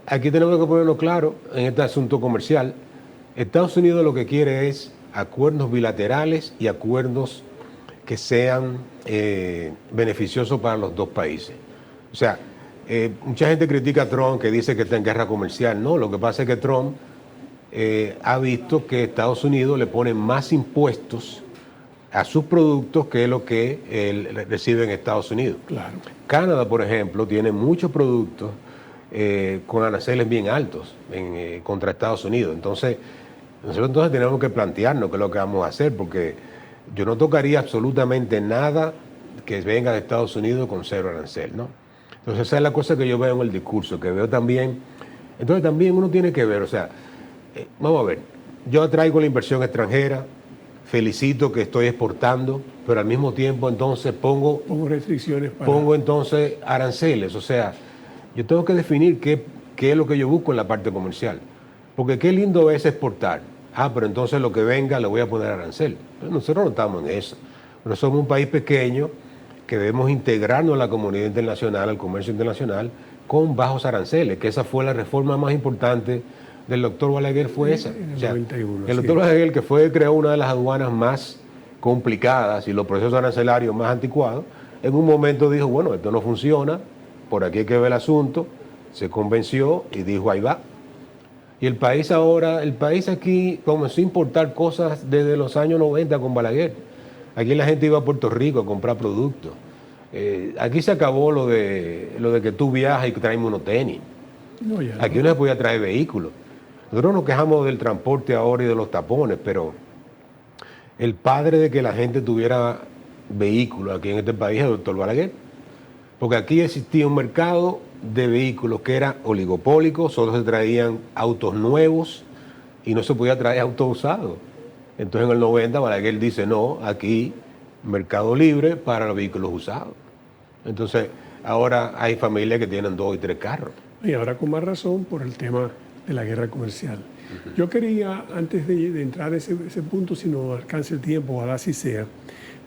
aquí tenemos que ponerlo claro en este asunto comercial. Estados Unidos lo que quiere es acuerdos bilaterales y acuerdos que sean beneficiosos para los dos países. O sea, mucha gente critica a Trump, que dice que está en guerra comercial. No, lo que pasa es que Trump ha visto que Estados Unidos le pone más impuestos a sus productos que lo que él recibe en Estados Unidos. Claro. Canadá, por ejemplo, tiene muchos productos con aranceles bien altos contra Estados Unidos. Entonces, nosotros tenemos que plantearnos qué es lo que vamos a hacer, porque yo no tocaría absolutamente nada que venga de Estados Unidos con 0 arancel, ¿no? Entonces, esa es la cosa que yo veo en el discurso, que veo también. Entonces, también uno tiene que ver, o sea, vamos a ver, yo atraigo la inversión extranjera, felicito que estoy exportando, pero al mismo tiempo entonces pongo restricciones, pongo entonces aranceles. O sea, yo tengo que definir qué es lo que yo busco en la parte comercial, porque qué lindo es exportar. Pero entonces lo que venga le voy a poner arancel. Pero nosotros no estamos en eso. Nosotros somos un país pequeño que debemos integrarnos a la comunidad internacional, al comercio internacional, con bajos aranceles, que esa fue la reforma más importante del doctor Balaguer, fue esa. En el 91, el doctor Balaguer, que creó una de las aduanas más complicadas y los procesos arancelarios más anticuados, en un momento dijo, bueno, esto no funciona, por aquí hay que ver el asunto, se convenció y dijo, ahí va. Y el país aquí comenzó a importar cosas desde los años 90 con Balaguer. Aquí la gente iba a Puerto Rico a comprar productos. Aquí se acabó lo de que tú viajas y que traes unos tenis. No, ya Aquí no. no se podía traer vehículos. Nosotros nos quejamos del transporte ahora y de los tapones, pero el padre de que la gente tuviera vehículos aquí en este país es el doctor Balaguer. Porque aquí existía un mercado de vehículos que era oligopólico, solo se traían autos nuevos y no se podía traer autos usados. Entonces en el 90 Balaguer dice, no, aquí mercado libre para los vehículos usados. Entonces ahora hay familias que tienen 2 y 3 carros. Y ahora con más razón por el tema de la guerra comercial. Yo quería, antes de entrar a ese punto, si no alcanza el tiempo, ojalá así sea,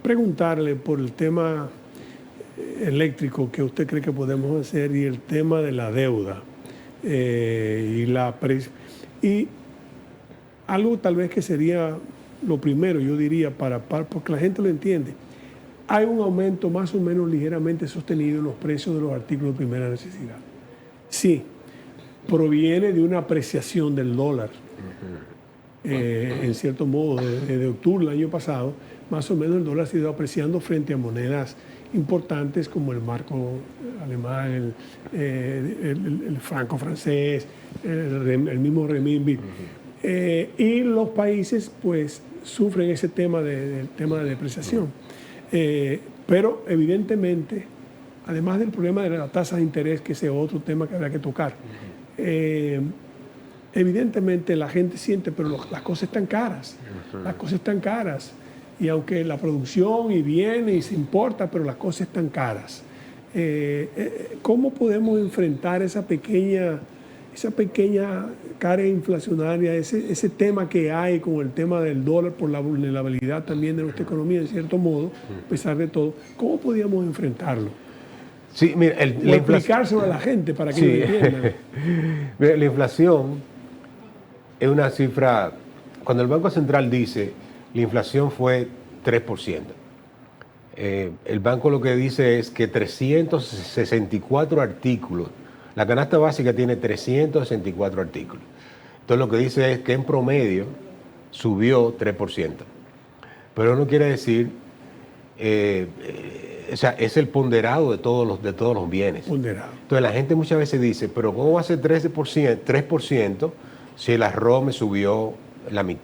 preguntarle por el tema eléctrico que usted cree que podemos hacer y el tema de la deuda y algo tal vez que sería lo primero, yo diría, porque la gente lo entiende. Hay un aumento más o menos ligeramente sostenido en los precios de los artículos de primera necesidad. Sí, proviene de una apreciación del dólar. En cierto modo, desde octubre del año pasado, más o menos el dólar se ha ido apreciando frente a monedas importantes como el marco alemán, el franco francés, el mismo renminbi. Y los países pues sufren ese tema de depreciación. Pero evidentemente, además del problema de la tasa de interés, que ese es otro tema que habrá que tocar, evidentemente la gente siente, pero las cosas están caras, las cosas están caras. Y aunque la producción y viene y se importa, pero las cosas están caras. ¿Cómo podemos enfrentar esa pequeña cara inflacionaria, ese tema que hay con el tema del dólar por la vulnerabilidad también de nuestra economía, en cierto modo, a pesar de todo? ¿Cómo podríamos enfrentarlo? Sí, mira, o explicárselo a la gente para que lo entiendan. Mira, la inflación es una cifra, cuando el Banco Central dice la inflación fue 3%, el banco lo que dice es que 364 artículos, la canasta básica tiene 364 artículos. Entonces lo que dice es que en promedio subió 3%. Pero no quiere decir, o sea, es el ponderado de todos los bienes. Ponderado. Entonces la gente muchas veces dice, pero ¿cómo va a ser 3% si el arroz me subió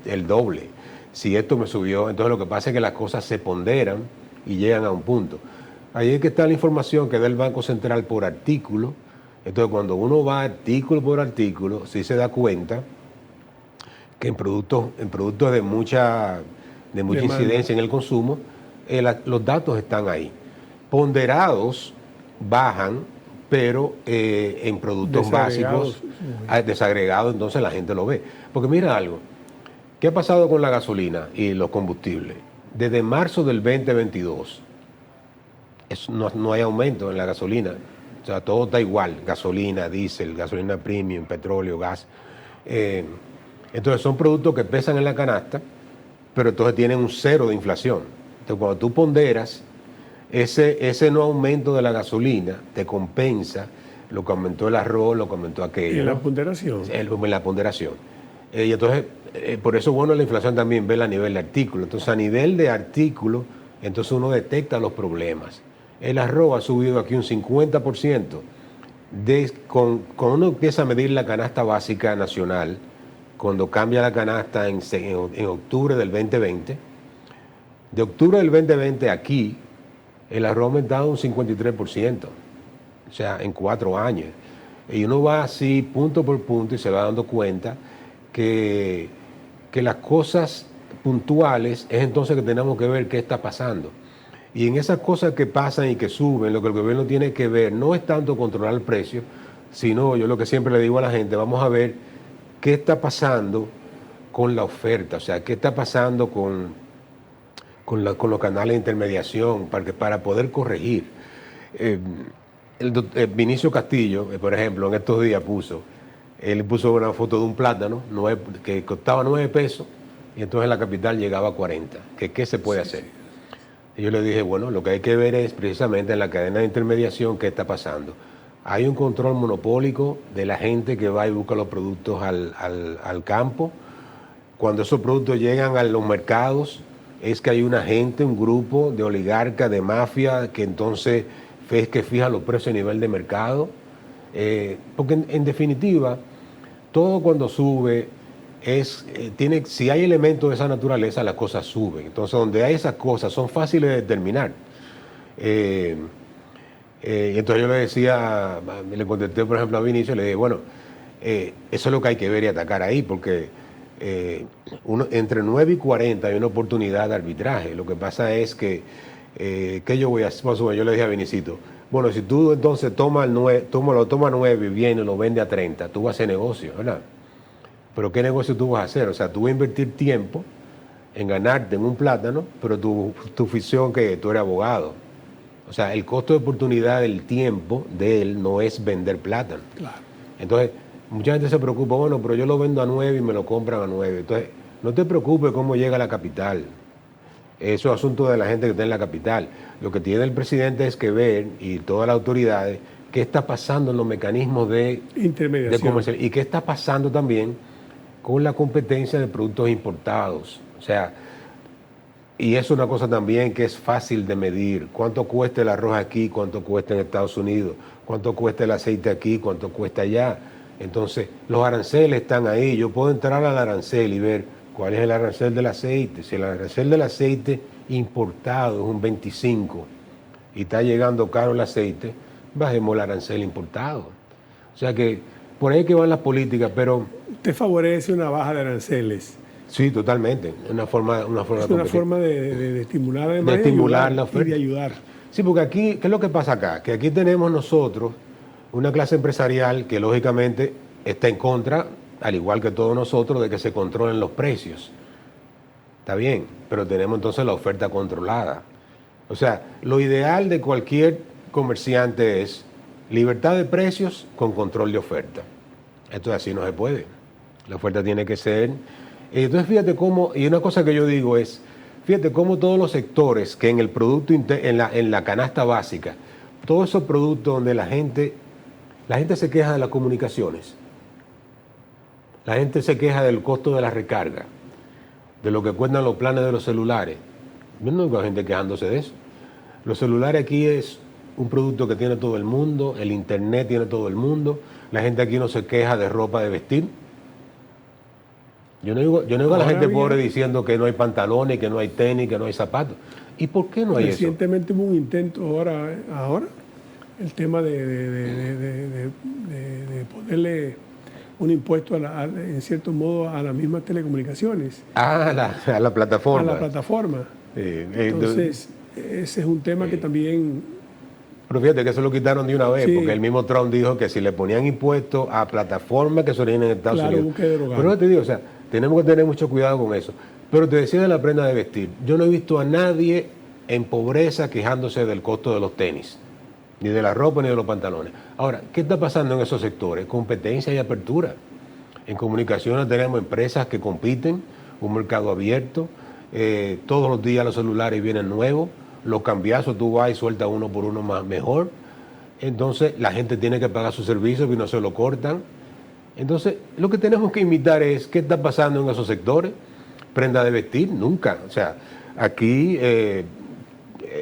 el doble? Si esto me subió, entonces lo que pasa es que las cosas se ponderan y llegan a un punto. Ahí es que está la información que da el Banco Central por artículo. Entonces cuando uno va artículo por artículo, sí se da cuenta que en productos de mucha incidencia en el consumo, los datos están ahí. Ponderados bajan, pero en productos básicos, desagregados, entonces la gente lo ve. Porque mira algo, ¿qué ha pasado con la gasolina y los combustibles? Desde marzo del 2022 no hay aumento en la gasolina. O sea, todo está igual, gasolina, diésel, gasolina premium, petróleo, gas. Entonces son productos que pesan en la canasta, pero entonces tienen un 0 de inflación. Entonces cuando tú ponderas, ese no aumento de la gasolina te compensa lo que aumentó el arroz, lo que aumentó aquello. ¿Y la ponderación? La ponderación. Y entonces, por eso, bueno, la inflación también ve a nivel de artículo. Entonces, a nivel de artículo, entonces uno detecta los problemas. El arroz ha subido aquí un 50%. Cuando uno empieza a medir la canasta básica nacional, cuando cambia la canasta en octubre del 2020, de octubre del 2020 aquí, el arroz ha aumentado un 53%. O sea, en 4 años. Y uno va así punto por punto y se va dando cuenta que las cosas puntuales es entonces que tenemos que ver qué está pasando. Y en esas cosas que pasan y que suben, lo que el gobierno tiene que ver no es tanto controlar el precio, sino yo lo que siempre le digo a la gente, vamos a ver qué está pasando con la oferta, o sea, qué está pasando con los canales de intermediación para poder corregir. Vinicio Castillo, por ejemplo, en estos días puso una foto de un plátano que costaba 9 pesos y entonces en la capital llegaba a 40. ¿Qué se puede hacer? Y yo le dije, bueno, lo que hay que ver es precisamente en la cadena de intermediación qué está pasando. hay un control monopólico de la gente que va y busca los productos al campo. Cuando esos productos llegan a los mercados, es que hay una gente, un grupo de oligarcas, de mafia, que entonces es que fija los precios a nivel de mercado. Porque en definitiva, todo cuando sube, si hay elementos de esa naturaleza, las cosas suben. Entonces, donde hay esas cosas, son fáciles de determinar. Entonces yo le decía, le contesté por ejemplo a Vinicio, le dije, bueno, eso es lo que hay que ver y atacar ahí, porque entre 9 y 40 hay una oportunidad de arbitraje. Lo que pasa es que yo voy a hacer, yo le dije a Vinicito, bueno, si tú entonces tomas 9 y viene y lo vende a 30, tú vas a hacer negocio, ¿verdad? Pero ¿qué negocio tú vas a hacer? O sea, tú vas a invertir tiempo en ganarte en un plátano, pero tu ficción que tú eres abogado. O sea, el costo de oportunidad del tiempo de él no es vender plátano. Claro. Entonces, mucha gente se preocupa, bueno, pero yo lo vendo a 9 y me lo compran a 9. Entonces, no te preocupes cómo llega a la capital. Eso es asunto de la gente que está en la capital. Lo que tiene el presidente es que ver, y todas las autoridades, qué está pasando en los mecanismos de comercial y qué está pasando también con la competencia de productos importados. O sea, y es una cosa también que es fácil de medir. ¿Cuánto cuesta el arroz aquí? ¿Cuánto cuesta en Estados Unidos? ¿Cuánto cuesta el aceite aquí? ¿Cuánto cuesta allá? Entonces, los aranceles están ahí. Yo puedo entrar al arancel y ver cuál es el arancel del aceite. Si el arancel del aceite importado es un 25 y está llegando caro el aceite, bajemos el arancel importado. O sea que por ahí que van las políticas, pero... ¿Usted favorece una baja de aranceles? Sí, totalmente. Es una forma de estimular, de estimular la oferta y de ayudar. Sí, porque aquí, ¿qué es lo que pasa acá? Que aquí tenemos nosotros una clase empresarial que lógicamente está en contra, al igual que todos nosotros, de que se controlen los precios. Está bien, pero tenemos entonces la oferta controlada. O sea, lo ideal de cualquier comerciante es libertad de precios con control de oferta. Esto así no se puede. La oferta tiene que ser... Entonces fíjate cómo, y una cosa que yo digo es, fíjate cómo todos los sectores que en el producto, en la canasta básica, todos esos productos donde la gente se queja de las comunicaciones, la gente se queja del costo de la recarga, de lo que cuestan los planes de los celulares. Yo no veo gente quejándose de eso. Los celulares aquí es un producto que tiene todo el mundo, el internet tiene todo el mundo, la gente aquí no se queja de ropa de vestir. Yo no digo a la gente pobre diciendo que no hay pantalones, que no hay tenis, que no hay zapatos. ¿Y por qué no hay eso? Recientemente hubo un intento ahora el tema de ponerle un impuesto en cierto modo a las mismas telecomunicaciones. A la plataforma. A la plataforma. Entonces, ese es un tema que también... Pero fíjate que eso lo quitaron de una vez, sí, porque el mismo Trump dijo que si le ponían impuestos a plataformas que se originan en Estados Unidos. Pero no te digo, o sea, tenemos que tener mucho cuidado con eso. Pero te decía de la prenda de vestir. Yo no he visto a nadie en pobreza quejándose del costo de los tenis, ni de la ropa, ni de los pantalones. Ahora, ¿qué está pasando en esos sectores? Competencia y apertura. En comunicaciones tenemos empresas que compiten, un mercado abierto. Todos los días los celulares vienen nuevos. Los cambiazos, tú vas y sueltas uno por uno más mejor. Entonces, la gente tiene que pagar sus servicios y no se lo cortan. Entonces, lo que tenemos que imitar es qué está pasando en esos sectores. Prenda de vestir, nunca. O sea, aquí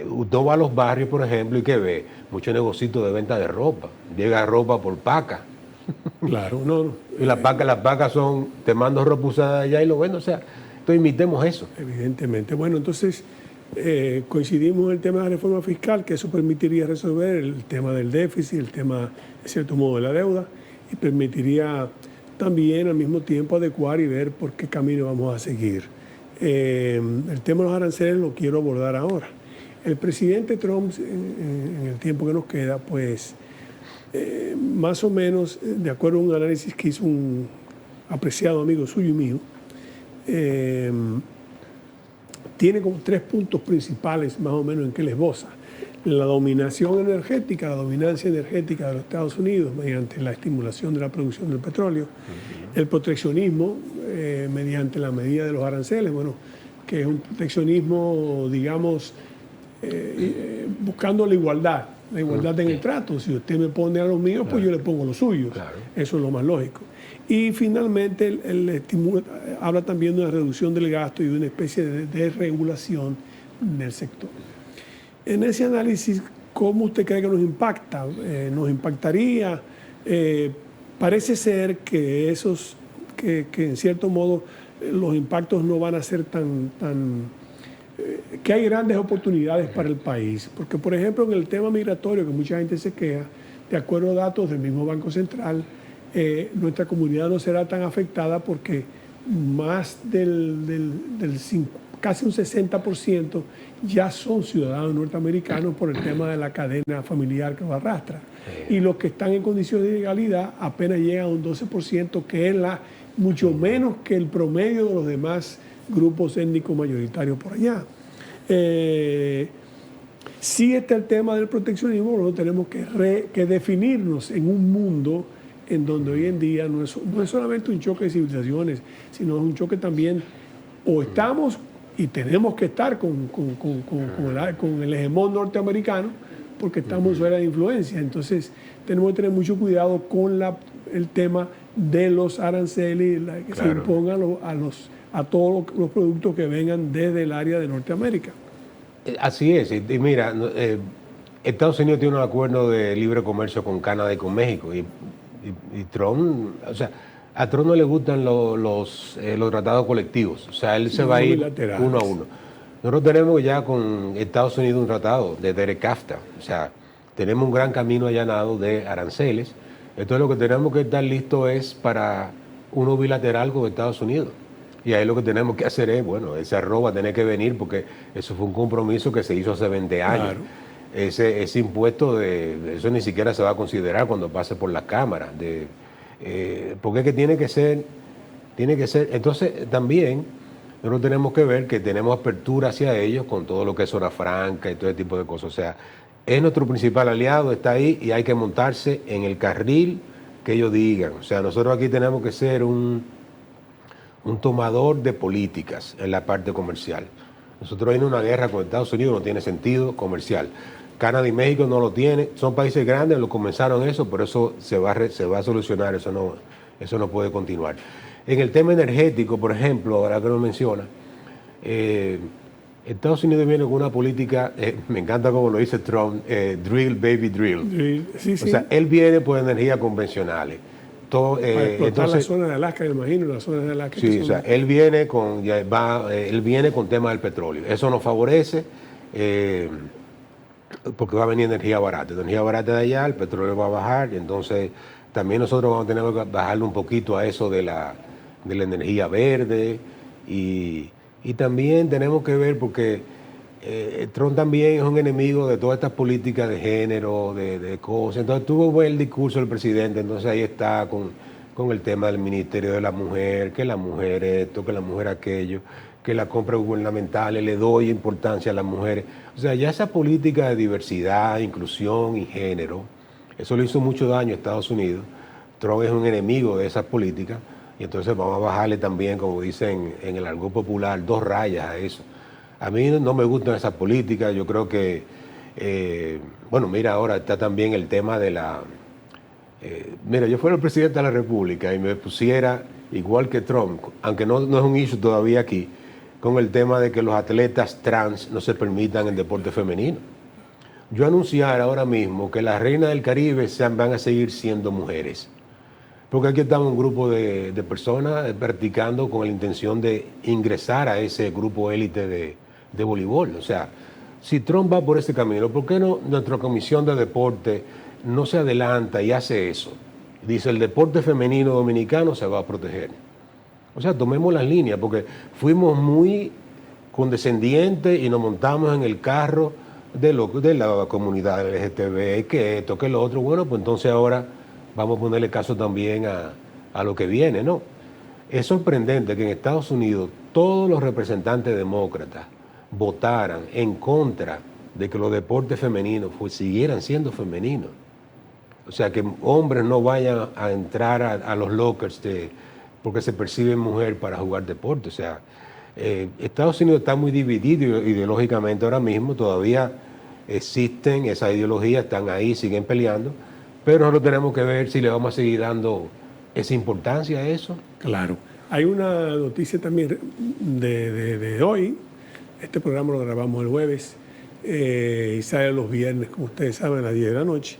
usted va a los barrios, por ejemplo, y ¿qué ve? Muchos negocios de venta de ropa. Llega ropa por paca. Claro, no. Y las pacas son, te mando ropa usada allá y lo vendo. O sea, entonces imitemos eso. Evidentemente. Bueno, entonces coincidimos en el tema de la reforma fiscal, que eso permitiría resolver el tema del déficit, el tema, de cierto modo, de la deuda, y permitiría también al mismo tiempo adecuar y ver por qué camino vamos a seguir. El tema de los aranceles lo quiero abordar ahora. El presidente Trump, en el tiempo que nos queda, pues más o menos, de acuerdo a un análisis que hizo un apreciado amigo suyo y mío, tiene como 3 puntos principales más o menos en que les esboza. La dominación energética, la dominancia energética de los Estados Unidos mediante la estimulación de la producción del petróleo, el proteccionismo mediante la medida de los aranceles, bueno, que es un proteccionismo, digamos, buscando la igualdad la igualdad en el trato. Si usted me pone a los míos, pues yo le pongo los suyos. Claro. Eso es lo más lógico. Y finalmente, habla también de una reducción del gasto y de una especie de regulación del sector. En ese análisis, ¿cómo usted cree que nos impacta? ¿Nos impactaría? Parece ser que que en cierto modo los impactos no van a ser que hay grandes oportunidades para el país. Porque, por ejemplo, en el tema migratorio, que mucha gente se queja, de acuerdo a datos del mismo Banco Central, nuestra comunidad no será tan afectada porque más casi un 60% ya son ciudadanos norteamericanos por el tema de la cadena familiar que lo arrastra. Y los que están en condiciones de ilegalidad apenas llegan a un 12%, que es mucho menos que el promedio de los demás grupos étnicos mayoritarios por allá. Sí está el tema del proteccionismo, nosotros tenemos que definirnos en un mundo en donde hoy en día no es solamente un choque de civilizaciones, sino es un choque también, o estamos y tenemos que estar con el hegemón norteamericano, porque estamos fuera de influencia. Entonces tenemos que tener mucho cuidado con el tema de los aranceles que se impongan a todos los productos que vengan desde el área de Norteamérica. Así es, y mira, Estados Unidos tiene un acuerdo de libre comercio con Canadá y con México, y Trump, o sea, a Trump no le gustan los tratados colectivos, o sea, él se va a ir uno a uno. Nosotros tenemos ya con Estados Unidos un tratado de DERECAFTA, o sea, tenemos un gran camino allanado de aranceles. Entonces lo que tenemos que estar listos es para uno bilateral con Estados Unidos. Y ahí lo que tenemos que hacer es, bueno, ese arroz va a tener que venir porque eso fue un compromiso que se hizo hace 20 años. Claro. Ese impuesto, eso ni siquiera se va a considerar cuando pase por la Cámara. Porque es que tiene que ser. Entonces también nosotros tenemos que ver que tenemos apertura hacia ellos con todo lo que es zona franca y todo ese tipo de cosas. O sea, es nuestro principal aliado, está ahí y hay que montarse en el carril que ellos digan. O sea, nosotros aquí tenemos que ser un tomador de políticas en la parte comercial. Nosotros en una guerra con Estados Unidos no tiene sentido comercial. Canadá y México no lo tienen, son países grandes, lo comenzaron eso, pero eso se va a solucionar, eso no puede continuar. En el tema energético, por ejemplo, ahora que lo menciona, Estados Unidos viene con una política, me encanta como lo dice Trump, drill, baby, drill. Sí. O sea, él viene por energías convencionales. Para explotar la zona de Alaska, me imagino, la zona de Alaska. Sí, o sea, él viene con tema del petróleo. Eso nos favorece porque va a venir energía barata de allá, el petróleo va a bajar, y entonces también nosotros vamos a tener que bajarle un poquito a eso de la energía verde y también tenemos que ver porque Trump también es un enemigo de todas estas políticas de género, de cosas. Entonces tuvo el discurso del presidente, entonces ahí está con el tema del Ministerio de la Mujer, que la mujer esto, que la mujer aquello, que la compra gubernamental, le doy importancia a las mujeres. O sea, ya esa política de diversidad, inclusión y género, eso le hizo mucho daño a Estados Unidos. Trump es un enemigo de esas políticas y entonces vamos a bajarle también, como dicen en el argot popular, 2 rayas a eso. A mí no me gustan esas políticas, yo creo que, bueno, mira, ahora está también el tema de mira, yo fuera el presidente de la República y me pusiera, igual que Trump, aunque no es un issue todavía aquí, con el tema de que los atletas trans no se permitan en deporte femenino. Yo anunciar ahora mismo que las reinas del Caribe van a seguir siendo mujeres. Porque aquí estamos un grupo de personas practicando con la intención de ingresar a ese grupo élite de voleibol. O sea, si Trump va por ese camino, ¿por qué no nuestra Comisión de Deporte no se adelanta y hace eso? Dice, el deporte femenino dominicano se va a proteger. O sea, tomemos las líneas, porque fuimos muy condescendientes y nos montamos en el carro de la comunidad LGTB, que esto, que lo otro. Bueno, pues entonces ahora vamos a ponerle caso también a lo que viene, ¿no? Es sorprendente que en Estados Unidos todos los representantes demócratas votaran en contra de que los deportes femeninos siguieran siendo femeninos. O sea, que hombres no vayan a entrar a los lockers porque se perciben mujer para jugar deporte. O sea, Estados Unidos está muy dividido ideológicamente ahora mismo. Todavía existen, esas ideologías están ahí, siguen peleando, pero nosotros tenemos que ver si le vamos a seguir dando esa importancia a eso. Claro. Hay una noticia también de hoy, este programa lo grabamos el jueves y sale los viernes, como ustedes saben, a las 10 de la noche,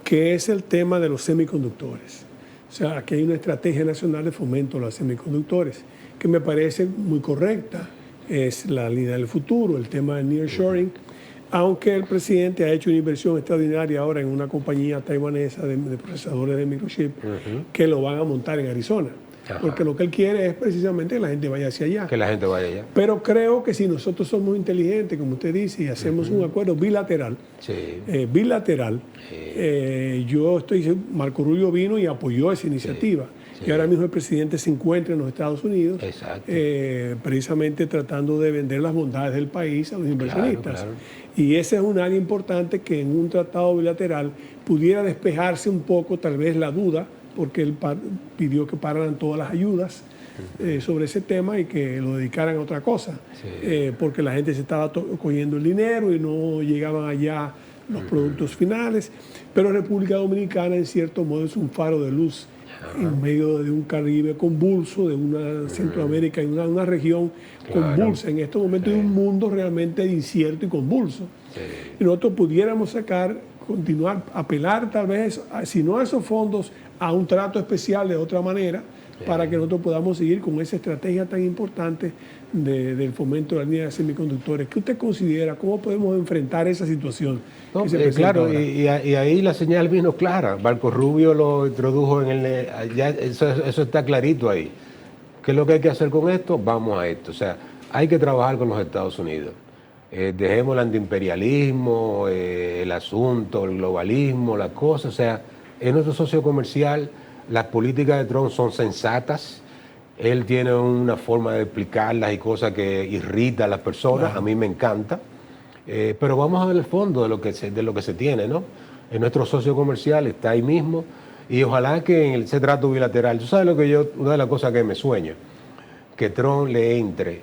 que es el tema de los semiconductores. O sea, aquí hay una estrategia nacional de fomento a los semiconductores, que me parece muy correcta. Es la línea del futuro, el tema del nearshoring, aunque el presidente ha hecho una inversión extraordinaria ahora en una compañía taiwanesa de procesadores de microchip que lo van a montar en Arizona. Ajá. Porque lo que él quiere es precisamente que la gente vaya hacia allá. Que la gente vaya allá. Pero creo que si nosotros somos inteligentes, como usted dice, y hacemos un acuerdo bilateral, yo estoy, Marco Rubio vino y apoyó esa iniciativa. Y ahora mismo el presidente se encuentra en los Estados Unidos, precisamente tratando de vender las bondades del país a los inversionistas. Claro. Y ese es un área importante que en un tratado bilateral pudiera despejarse un poco tal vez la duda, porque él pidió que pararan todas las ayudas sobre ese tema y que lo dedicaran a otra cosa, porque la gente se estaba cogiendo el dinero y no llegaban allá los productos finales. Pero República Dominicana, en cierto modo, es un faro de luz en medio de un Caribe convulso, de una Centroamérica, en una región convulsa. En estos momentos hay un mundo realmente incierto y convulso. Y nosotros pudiéramos continuar, apelar tal vez, si no a esos fondos, a un trato especial de otra manera, para que nosotros podamos seguir con esa estrategia tan importante del fomento de la línea de semiconductores. ¿Qué usted considera? ¿Cómo podemos enfrentar esa situación? No, claro, y ahí la señal vino clara. Marco Rubio lo introdujo eso está clarito ahí. ¿Qué es lo que hay que hacer con esto? Vamos a esto. O sea, hay que trabajar con los Estados Unidos. Dejemos el antiimperialismo, el asunto, el globalismo, las cosas. O sea, es nuestro socio comercial. Las políticas de Trump son sensatas. Él tiene una forma de explicarlas y cosas que irrita a las personas. Claro. A mí me encanta. Pero vamos a ver el fondo de lo que se tiene, ¿no? Es nuestro socio comercial, está ahí mismo. Y ojalá que en ese trato bilateral, tú sabes una de las cosas que me sueño, que Trump le entre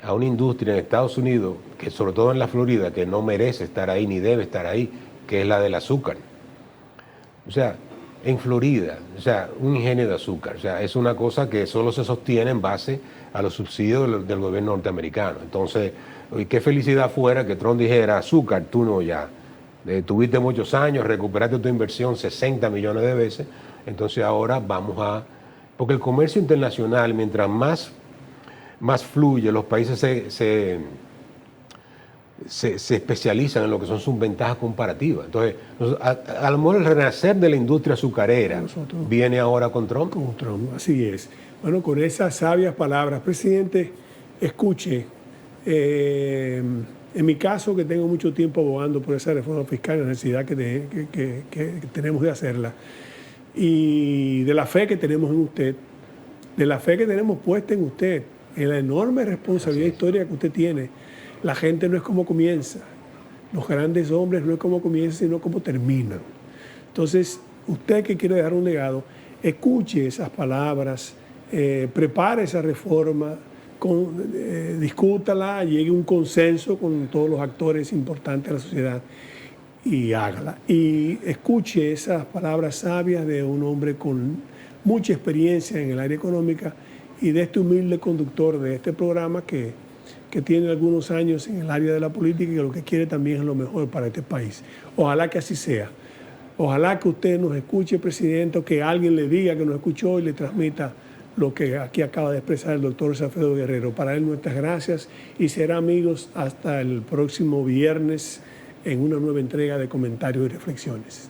a una industria en Estados Unidos, que sobre todo en la Florida, que no merece estar ahí ni debe estar ahí, que es la del azúcar. O sea, en Florida, o sea, un ingenio de azúcar. O sea, es una cosa que solo se sostiene en base a los subsidios del gobierno norteamericano. Entonces, qué felicidad fuera que Trump dijera, azúcar, tú no ya. Tuviste muchos años, recuperaste tu inversión 60 millones de veces, entonces ahora vamos a... Porque el comercio internacional, mientras más fluye, los países se especializan en lo que son sus ventajas comparativas. Entonces, a lo mejor el renacer de la industria azucarera viene ahora con Trump. Con Trump, así es. Bueno, con esas sabias palabras, presidente, escuche, en mi caso, que tengo mucho tiempo abogando por esa reforma fiscal, la necesidad que tenemos de hacerla, y de la fe que tenemos en usted, de la fe que tenemos puesta en usted, en la enorme responsabilidad histórica que usted tiene. La gente no es como comienza, los grandes hombres no es como comienzan, sino como terminan. Entonces, usted que quiere dejar un legado, escuche esas palabras, prepare esa reforma, discútala, llegue a un consenso con todos los actores importantes de la sociedad y hágala. Y escuche esas palabras sabias de un hombre con mucha experiencia en el área económica y de este humilde conductor de este programa que tiene algunos años en el área de la política y que lo que quiere también es lo mejor para este país. Ojalá que así sea. Ojalá que usted nos escuche, presidente, o que alguien le diga que nos escuchó y le transmita lo que aquí acaba de expresar el doctor Alfredo Guerrero. Para él nuestras gracias y será, amigos, hasta el próximo viernes en una nueva entrega de comentarios y reflexiones.